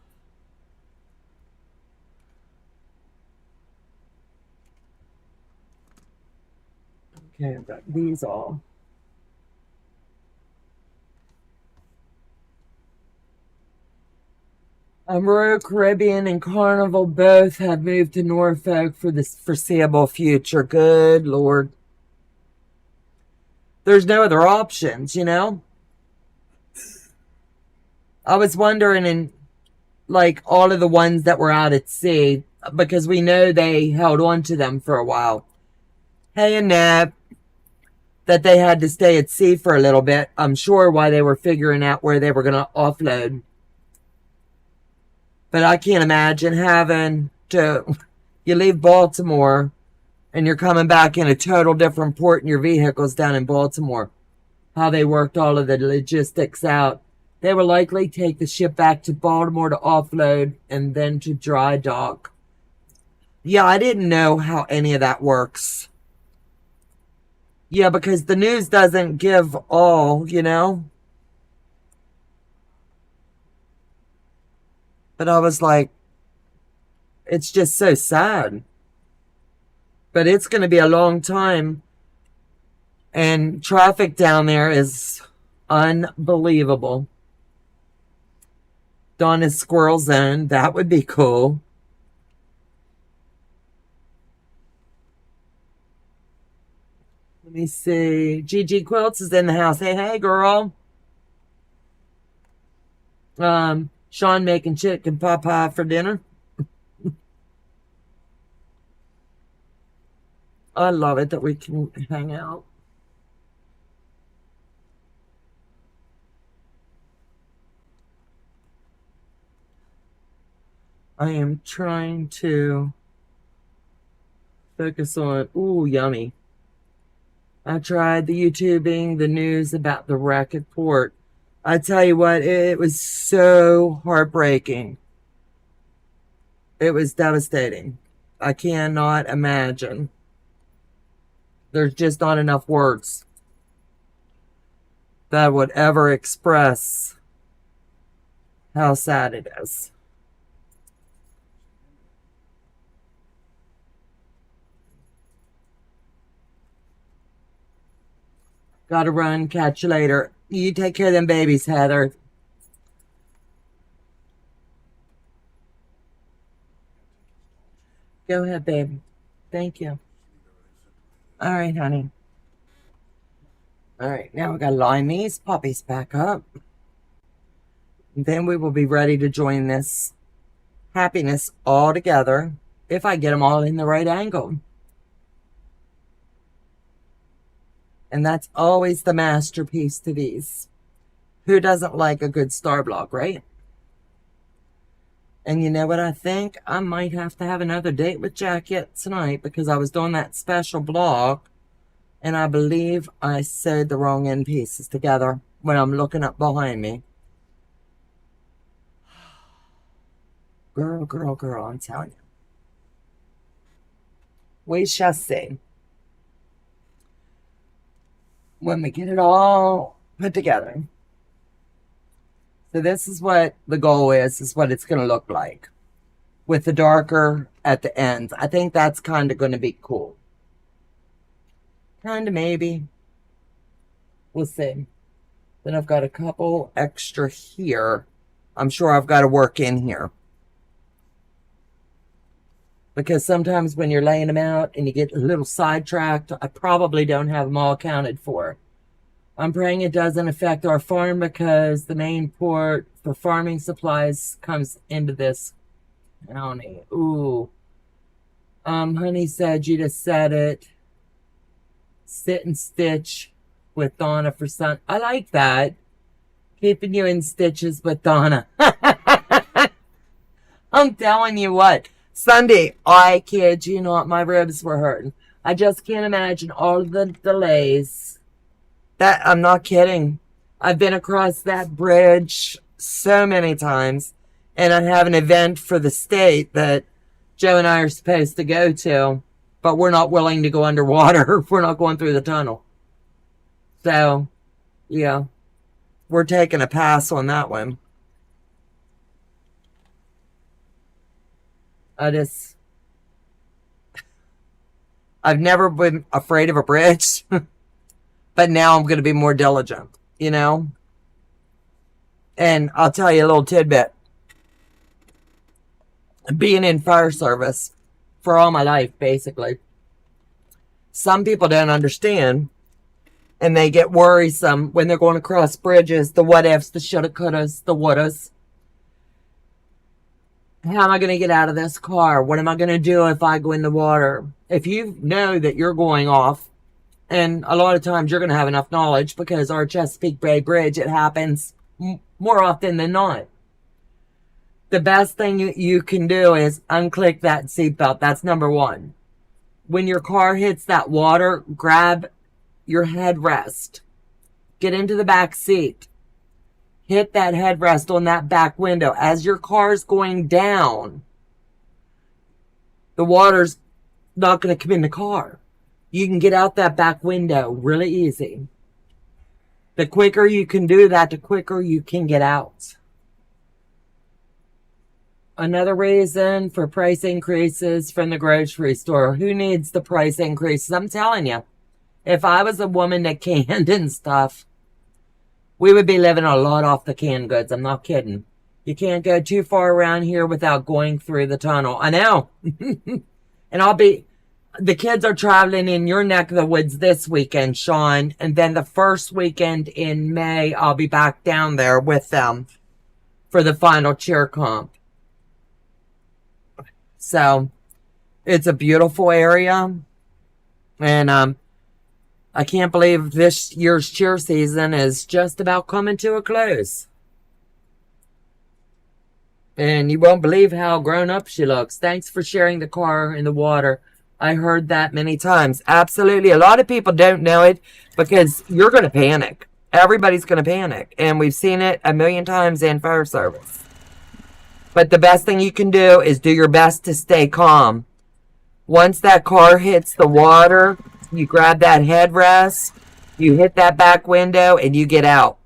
Okay, I've got these all. Royal Caribbean and Carnival both have moved to Norfolk for the foreseeable future. Good Lord. There's no other options, you know? I was wondering, in like all of the ones that were out at sea, because we know they held on to them for a while. Hey, Annette, that they had to stay at sea for a little bit. I'm sure why they were figuring out where they were going to offload. But I can't imagine having to, you leave Baltimore and you're coming back in a total different port and your vehicle's down in Baltimore. How they worked all of the logistics out. They will likely take the ship back to Baltimore to offload and then to dry dock. Yeah, I didn't know how any of that works. Yeah, because the news doesn't give all, you know? But I was like, it's just so sad. But it's going to be a long time. And traffic down there is unbelievable. Donna's Squirrel Zone, that would be cool. Let me see. Gigi Quilts is in the house. Hey, hey, girl. Sean making chicken pot pie for dinner. I love it that we can hang out. I am trying to focus on, ooh, yummy. I tried the YouTubing, the news about the wreck at port. I tell you what, it was so heartbreaking. It was devastating. I cannot imagine. There's just not enough words that would ever express how sad it is. Gotta run. Catch you later. You take care of them babies, Heather. Go ahead, baby. Thank you. All right, honey. All right, now we gotta line these puppies back up. And then we will be ready to join this happiness all together if I get them all in the right angle. And that's always the masterpiece to these. Who doesn't like a good star block, right? And you know what I think? I might have to have another date with Jack yet tonight because I was doing that special block and I believe I sewed the wrong end pieces together when I'm looking up behind me. Girl, girl, girl, I'm telling you. We shall see when we get it all put together. So this is what the goal is what it's going to look like with the darker at the ends. I think that's kind of going to be cool. Kind of, maybe. We'll see. Then I've got a couple extra here. I'm sure I've got to work in here. Because sometimes when you're laying them out and you get a little sidetracked, I probably don't have them all accounted for. I'm praying it doesn't affect our farm because the main port for farming supplies comes into this county. Ooh. Honey said you just said it. Sit and stitch with Donna for Sun. I like that. Keeping you in stitches with Donna. I'm telling you what. Sunday, I kid you not, my ribs were hurting. I just can't imagine all the delays. That I'm not kidding. I've been across that bridge so many times, and I have an event for the state that Joe and I are supposed to go to, but we're not willing to go underwater if we're not going through the tunnel. So, yeah, we're taking a pass on that one. I've never been afraid of a bridge, but now I'm going to be more diligent, you know? And I'll tell you a little tidbit. Being in fire service for all my life, basically, some people don't understand, and they get worrisome when they're going across bridges, the what ifs, the shoulda, couldas, the wouldas. How am I going to get out of this car? What am I going to do if I go in the water? If you know that you're going off, and a lot of times you're going to have enough knowledge because our Chesapeake Bay Bridge, it happens more often than not. The best thing you can do is unclick that seatbelt. That's number one. When your car hits that water, grab your headrest. Get into the back seat. Hit that headrest on that back window. As your car's going down, the water's not going to come in the car. You can get out that back window really easy. The quicker you can do that, the quicker you can get out. Another reason for price increases from the grocery store. Who needs the price increases? I'm telling you, if I was a woman that canned and stuff, we would be living a lot off the canned goods. I'm not kidding. You can't go too far around here without going through the tunnel. I know. And the kids are traveling in your neck of the woods this weekend, Sean. And then the first weekend in May, I'll be back down there with them for the final cheer comp. So it's a beautiful area. And, I can't believe this year's cheer season is just about coming to a close. And you won't believe how grown up she looks. Thanks for sharing the car in the water. I heard that many times. Absolutely. A lot of people don't know it because you're going to panic. Everybody's going to panic. And we've seen it a million times in fire service. But the best thing you can do is do your best to stay calm. Once that car hits the water, you grab that headrest, you hit that back window, and you get out.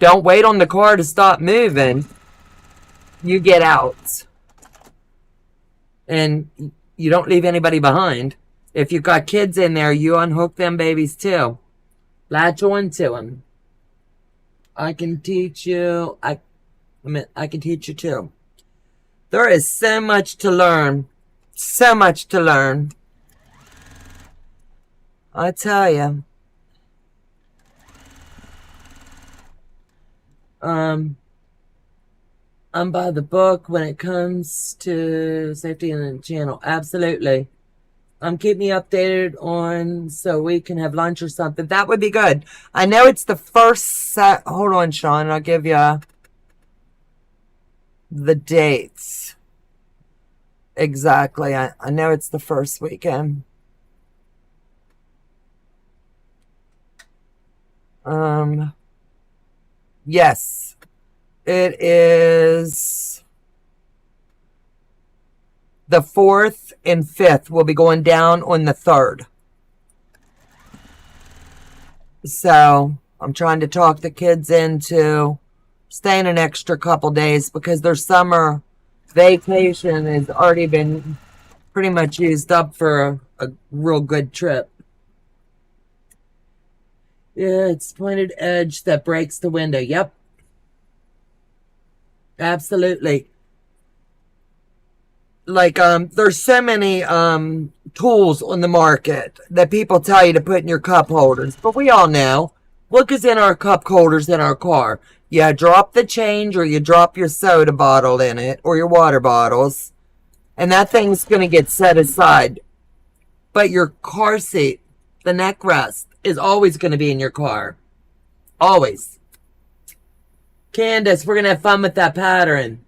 Don't wait on the car to stop moving. you get out. And you don't leave anybody behind. If you've got kids in there, you unhook them babies too. Latch on to them. I can teach you. I can teach you too. There is so much to learn. So much to learn. I tell you. I'm by the book when it comes to safety in the channel. Absolutely. Keep me updated on so we can have lunch or something. That would be good. I know it's the first hold on, Sean. I'll give you the dates. Exactly. I know it's the first weekend. Yes. It is the 4th and 5th. We'll be going down on the 3rd. So I'm trying to talk the kids into staying an extra couple days because their summer vacation has already been pretty much used up for a real good trip. Yeah, it's pointed edge that breaks the window. Yep. Absolutely. Like, there's so many tools on the market that people tell you to put in your cup holders. But we all know, look is in our cup holders in our car. You drop the change or you drop your soda bottle in it or your water bottles. And that thing's going to get set aside. But your car seat, the neck rest, is always going to be in your car. Always. Candace, we're going to have fun with that pattern.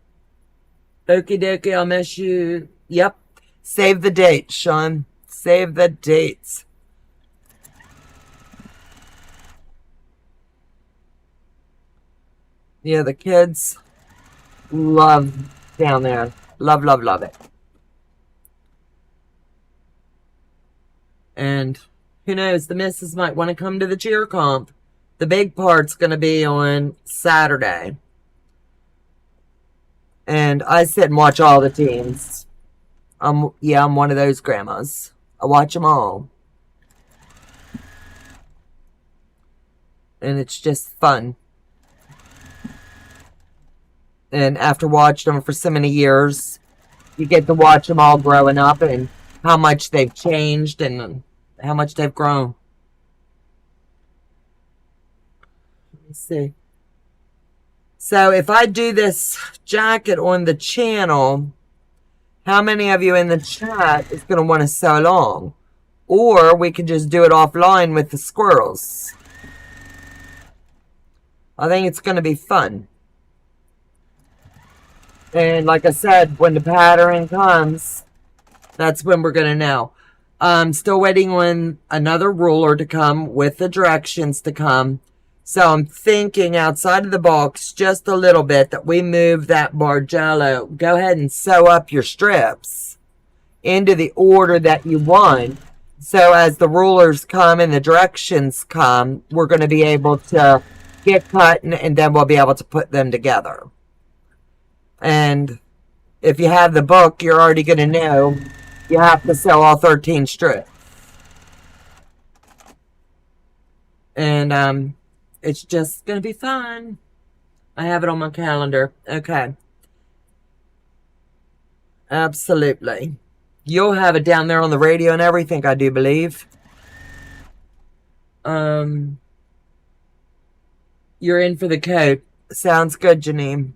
Okie dokie, I'll miss you. Yep. Save the date, Sean. Save the dates. Yeah, the kids love down there. Love, love, love it. And who knows, the missus might want to come to the cheer comp. The big part's going to be on Saturday. And I sit and watch all the teams. I'm one of those grandmas. I watch them all. And it's just fun. And after watching them for so many years, you get to watch them all growing up and how much they've changed and how much they've grown. Let me see. So if I do this jacket on the channel, how many of you in the chat is going to want to sew along? Or we can just do it offline with the squirrels. I think it's going to be fun. And like I said, when the pattern comes, that's when we're going to know. I'm still waiting on another ruler to come with the directions to come. So I'm thinking outside of the box just a little bit that we move that Bargello. Go ahead and sew up your strips into the order that you want. So as the rulers come and the directions come, we're going to be able to get cut and then we'll be able to put them together. And if you have the book, you're already going to know you have to sew all 13 strips. And it's just going to be fun. I have it on my calendar. Okay. Absolutely. You'll have it down there on the radio and everything, I do believe. You're in for the coat. Sounds good, Janine.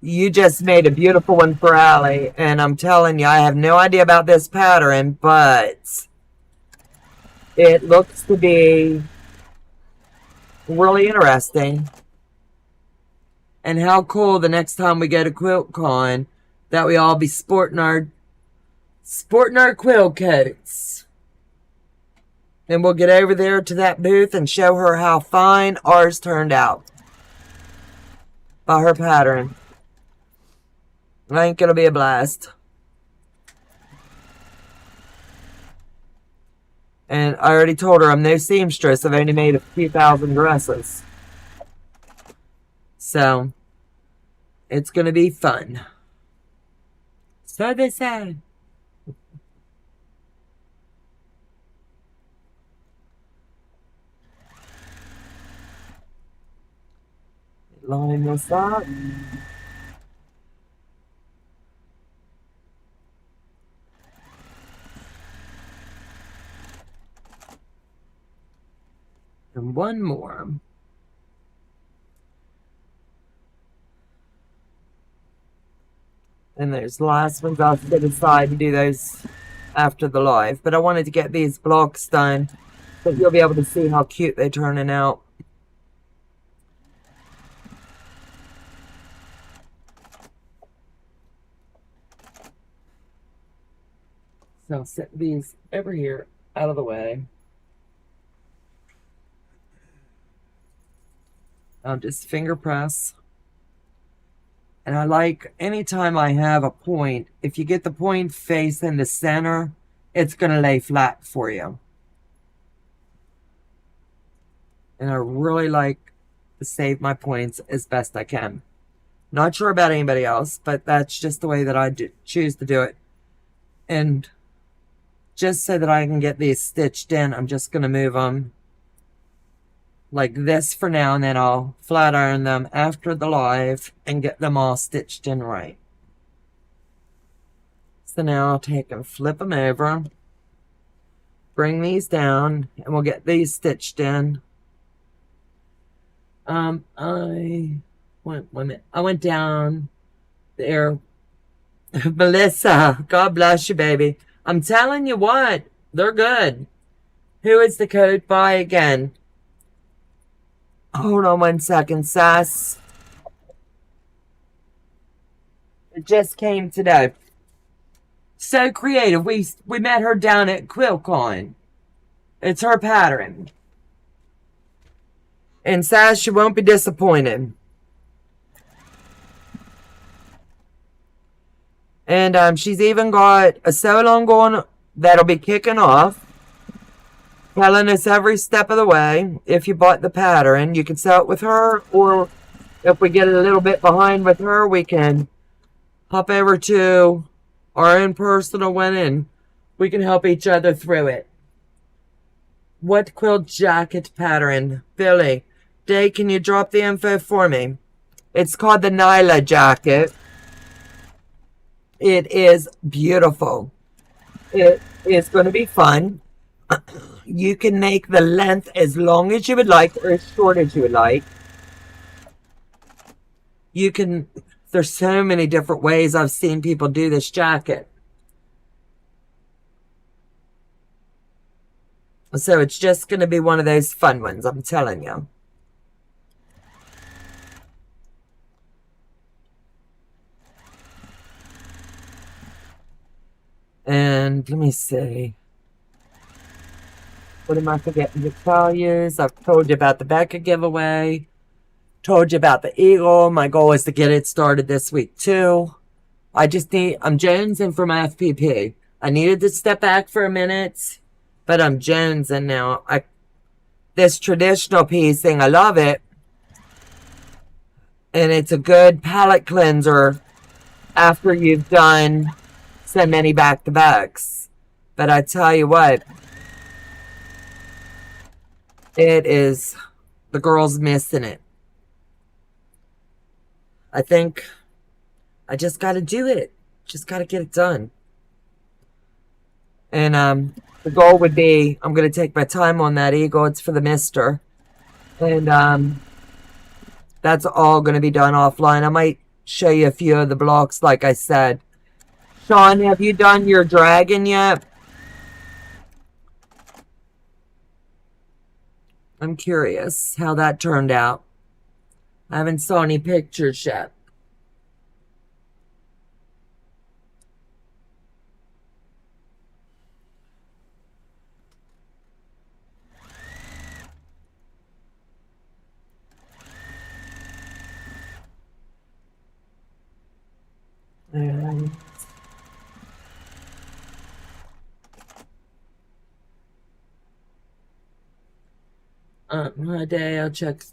You just made a beautiful one for Allie. And I'm telling you, I have no idea about this pattern, but it looks to be really interesting. And how cool the next time we go to QuiltCon that we all be sporting our quilt coats. And we'll get over there to that booth and show her how fine ours turned out by her pattern. I think it'll be a blast. And I already told her I'm no seamstress. I've only made a few thousand dresses. So, It's going to be fun. So they say. Line this up. And one more. And there's the last ones. I'll set aside and do those after the live. But I wanted to get these blocks done so you'll be able to see how cute they're turning out. So I'll set these over here out of the way. I'll just finger press. And I like, anytime I have a point, if you get the point facing the center, it's going to lay flat for you. And I really like to save my points as best I can. Not sure about anybody else, but that's just the way that I choose to do it. And just so that I can get these stitched in, I'm just going to move them like this for now, and then I'll flat iron them after the live and get them all stitched in right. So now I'll take and flip them over, bring these down, and we'll get these stitched in. I went down there. Melissa, God bless you, baby. I'm telling you what, they're good. Who is the code by again? Hold on one second, Sass. It just came today. So creative. We met her down at QuiltCon. It's her pattern. And Sass, you won't be disappointed. And she's even got a sew-along going that'll be kicking off, telling us every step of the way. If you bought the pattern, you can sew it with her, or if we get a little bit behind with her, we can hop over to our own personal one and we can help each other through it. What quilt jacket pattern? Billy, Day, can you drop the info for me? It's called the Nyla jacket. It is beautiful. It is going to be fun. You can make the length as long as you would like or as short as you would like. You can, there's so many different ways I've seen people do this jacket. So it's just going to be one of those fun ones, I'm telling you. And let me see. What am I forgetting to tell you? I've told you about the Becca giveaway. Told you about the Eagle. My goal is to get it started this week too. I'm jonesing for my FPP. I needed to step back for a minute, but I'm jonesing now. This traditional piece thing, I love it. And it's a good palette cleanser after you've done so many back-to-backs. But I tell you what, it is, the girl's missing it. I think I just got to do it. Just got to get it done. And the goal would be, I'm going to take my time on that Eagle. It's for the mister. And that's all going to be done offline. I might show you a few of the blocks, like I said. Sean, have you done your dragon yet? I'm curious how that turned out. I haven't saw any pictures yet. And my day, I'll check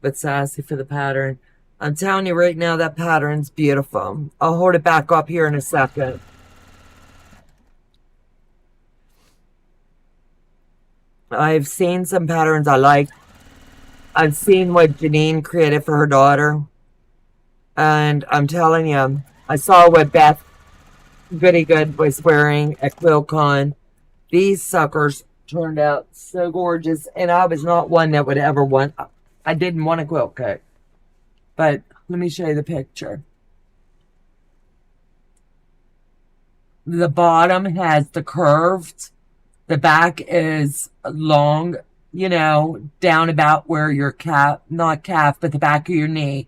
with Sassy for the pattern. I'm telling you right now, that pattern's beautiful. I'll hold it back up here in a second. I've seen some patterns I like. I've seen what Janine created for her daughter. And I'm telling you, I saw what Beth Goody Good was wearing at QuiltCon. These suckers turned out so gorgeous. And I was not one that would ever want... I didn't want a quilt coat. But let me show you the picture. The bottom has the curved. The back is long, you know, down about where your calf, not calf, but the back of your knee.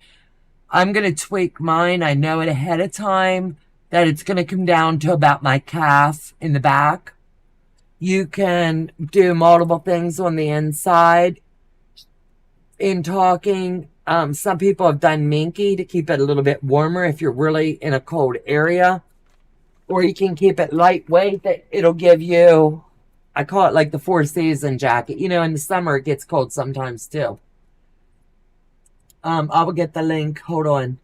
I'm going to tweak mine. I know it ahead of time that it's going to come down to about my calf in the back. You can do multiple things on the inside. In talking, some people have done minky to keep it a little bit warmer if you're really in a cold area. Or you can keep it lightweight. That it'll give you... I call it like the 4-season jacket. You know, in the summer it gets cold sometimes too. I will get the link. Hold on.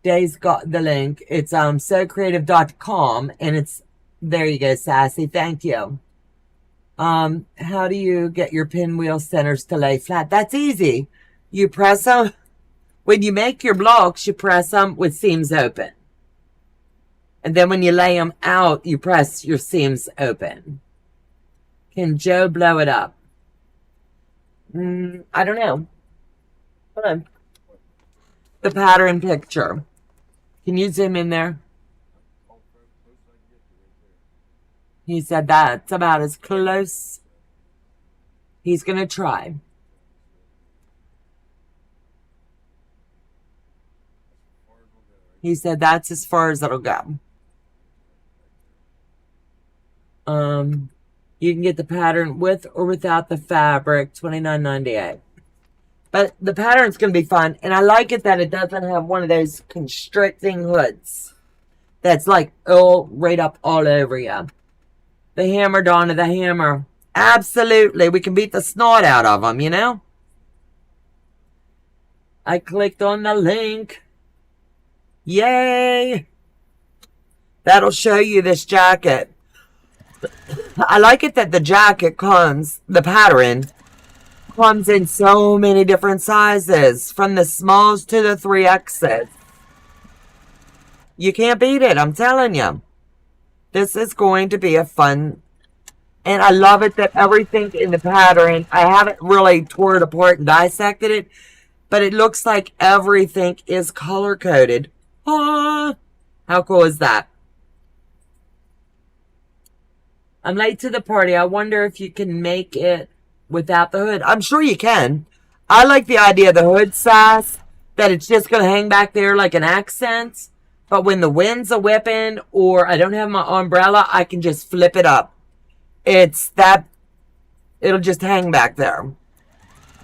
Day's got the link. It's socreative.com and it's, there you go, Sassy. Thank you. How do you get your pinwheel centers to lay flat? That's easy. You press them. When you make your blocks, you press them with seams open. And then when you lay them out, you press your seams open. Can Joe blow it up? I don't know. Hold on. The pattern picture. Can you zoom in there? He said that's about as close. He's going to try. He said that's as far as it'll go. You can get the pattern with or without the fabric, $29.98. But the pattern's going to be fun. And I like it that it doesn't have one of those constricting hoods. That's like right up all over you. The hammer, Donna, the hammer. Absolutely. We can beat the snot out of them, you know? I clicked on the link. Yay! That'll show you this jacket. I like it that the jacket comes, the pattern, comes in so many different sizes. From the smalls to the 3Xs. You can't beat it, I'm telling you. This is going to be a fun... And I love it that everything in the pattern, I haven't really tore it apart and dissected it, but it looks like everything is color-coded. Ah, how cool is that? I'm late to the party. I wonder if you can make it without the hood. I'm sure you can. I like the idea of the hood size, that it's just going to hang back there like an accent. But when the wind's a-whipping or I don't have my umbrella, I can just flip it up. It's that, it'll just hang back there.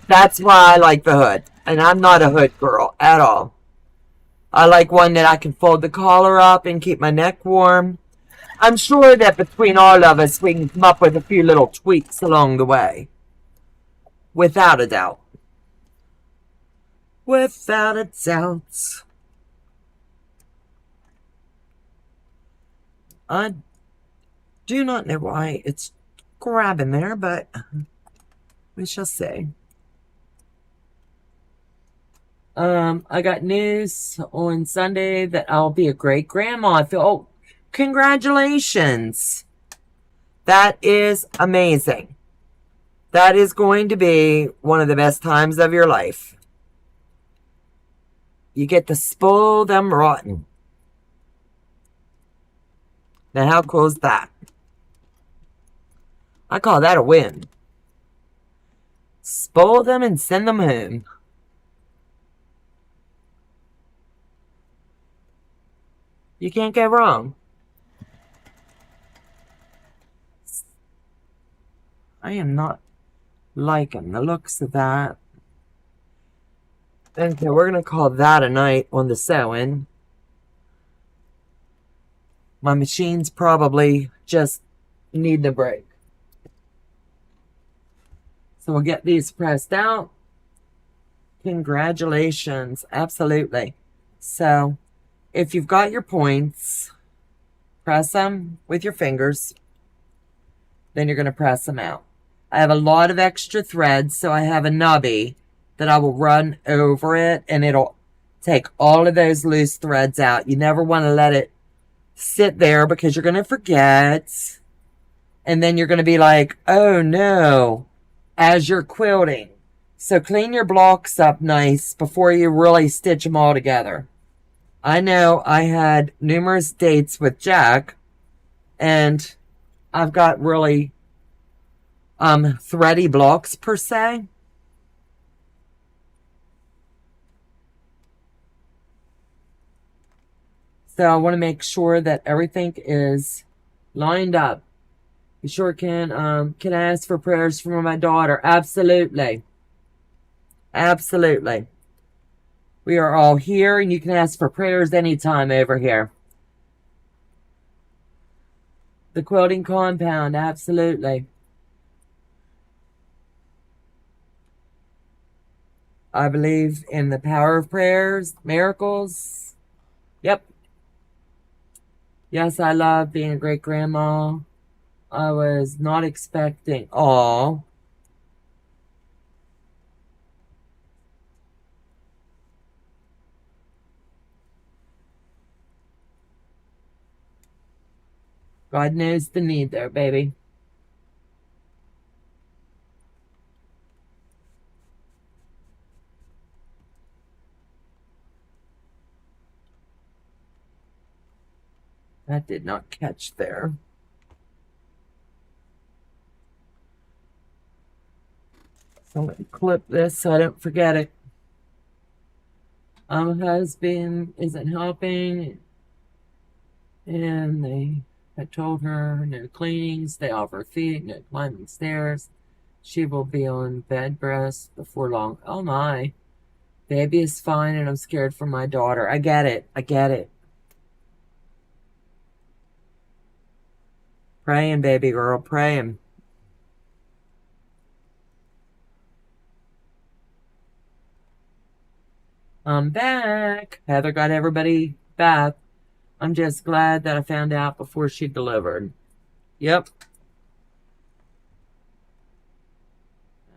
That's why I like the hood. And I'm not a hood girl at all. I like one that I can fold the collar up and keep my neck warm. I'm sure that between all of us, we can come up with a few little tweaks along the way. Without a doubt. Without a doubt. I do not know why it's grabbing there, but we shall see. I got news on Sunday that I'll be a great grandma. I feel, oh, congratulations. That is amazing. That is going to be one of the best times of your life. You get to spoil them rotten. Now, how cool is that? I call that a win. Spoil them and send them home. You can't go wrong. I am not liking the looks of that. Okay, we're going to call that a night on the sewing. My machines probably just need a break. So we'll get these pressed out. Congratulations. Absolutely. So, if you've got your points, press them with your fingers. Then you're going to press them out. I have a lot of extra threads, so I have a nubby that I will run over it, and it'll take all of those loose threads out. You never want to let it sit there because you're going to forget. And then you're going to be like, oh no, as you're quilting. So clean your blocks up nice before you really stitch them all together. I know I had numerous dates with Jack, and I've got really thready blocks per se. So I want to make sure that everything is lined up. You sure can I ask for prayers for my daughter? Absolutely. Absolutely. We are all here, and you can ask for prayers anytime over here. The quilting compound, absolutely. I believe in the power of prayers, miracles. Yep. Yes, I love being a great grandma. I was not expecting. Aw. God knows the need there, baby. That did not catch there. So I'm going to clip this so I don't forget it. Husband isn't helping, and they had told her no cleaning, stay off her feet, no climbing stairs. She will be on bed rest before long. Oh my. Baby is fine, and I'm scared for my daughter. I get it. I get it. Praying, baby girl, praying. I'm back. Heather got everybody back. I'm just glad that I found out before she delivered. Yep.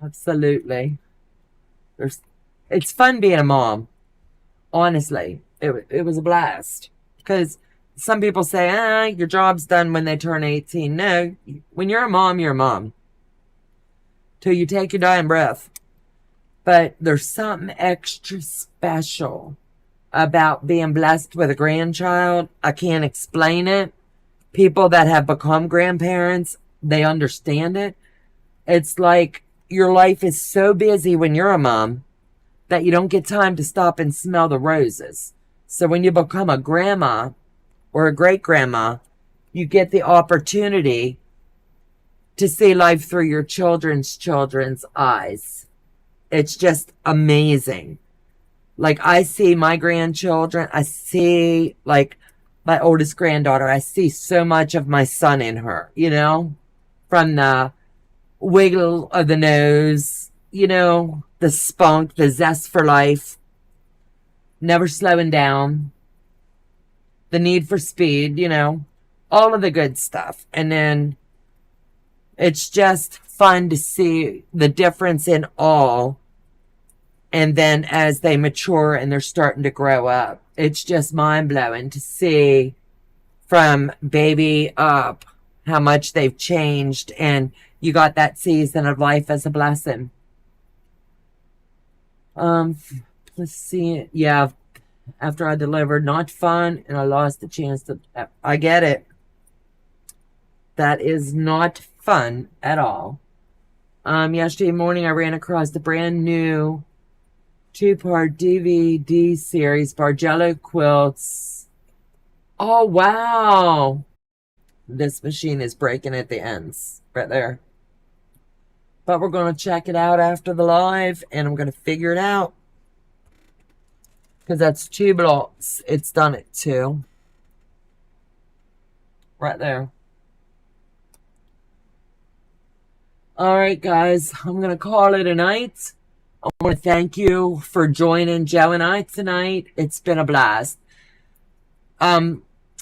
Absolutely. It's fun being a mom. Honestly, it was a blast. Because some people say, your job's done when they turn 18. No, when you're a mom, you're a mom. Till you take your dying breath. But there's something extra special about being blessed with a grandchild. I can't explain it. People that have become grandparents, they understand it. It's like your life is so busy when you're a mom that you don't get time to stop and smell the roses. So when you become a grandma or a great grandma, you get the opportunity to see life through your children's eyes. It's just amazing. Like, I see my grandchildren, I see, like, my oldest granddaughter, I see so much of my son in her, you know? From the wiggle of the nose, you know, the spunk, the zest for life, never slowing down, the need for speed, you know, all of the good stuff. And then it's just fun to see the difference in all. And then as they mature and they're starting to grow up, it's just mind-blowing to see from baby up how much they've changed. And you got that season of life as a blessing. Let's see. Yeah, after I delivered, not fun, and I lost the chance to... I get it. That is not fun at all. Yesterday morning, I ran across the brand new 2-part DVD series, Bargello Quilts. Oh, wow. This machine is breaking at the ends right there. But we're going to check it out after the live, and I'm going to figure it out. Because that's 2 blocks. It's done it 2. Right there. Alright, guys. I'm going to call it a night. I want to thank you for joining Joe and I tonight. It's been a blast.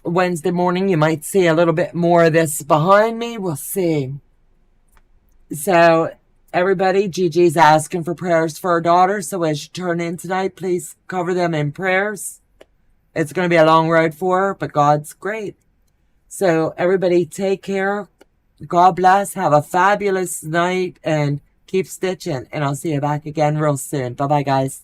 Wednesday morning, you might see a little bit more of this behind me. We'll see. So, everybody, Gigi's asking for prayers for her daughter. So, as you turn in tonight, please cover them in prayers. It's going to be a long road for her, but God's great. So, everybody, take care. God bless. Have a fabulous night and keep stitching. And I'll see you back again real soon. Bye-bye, guys.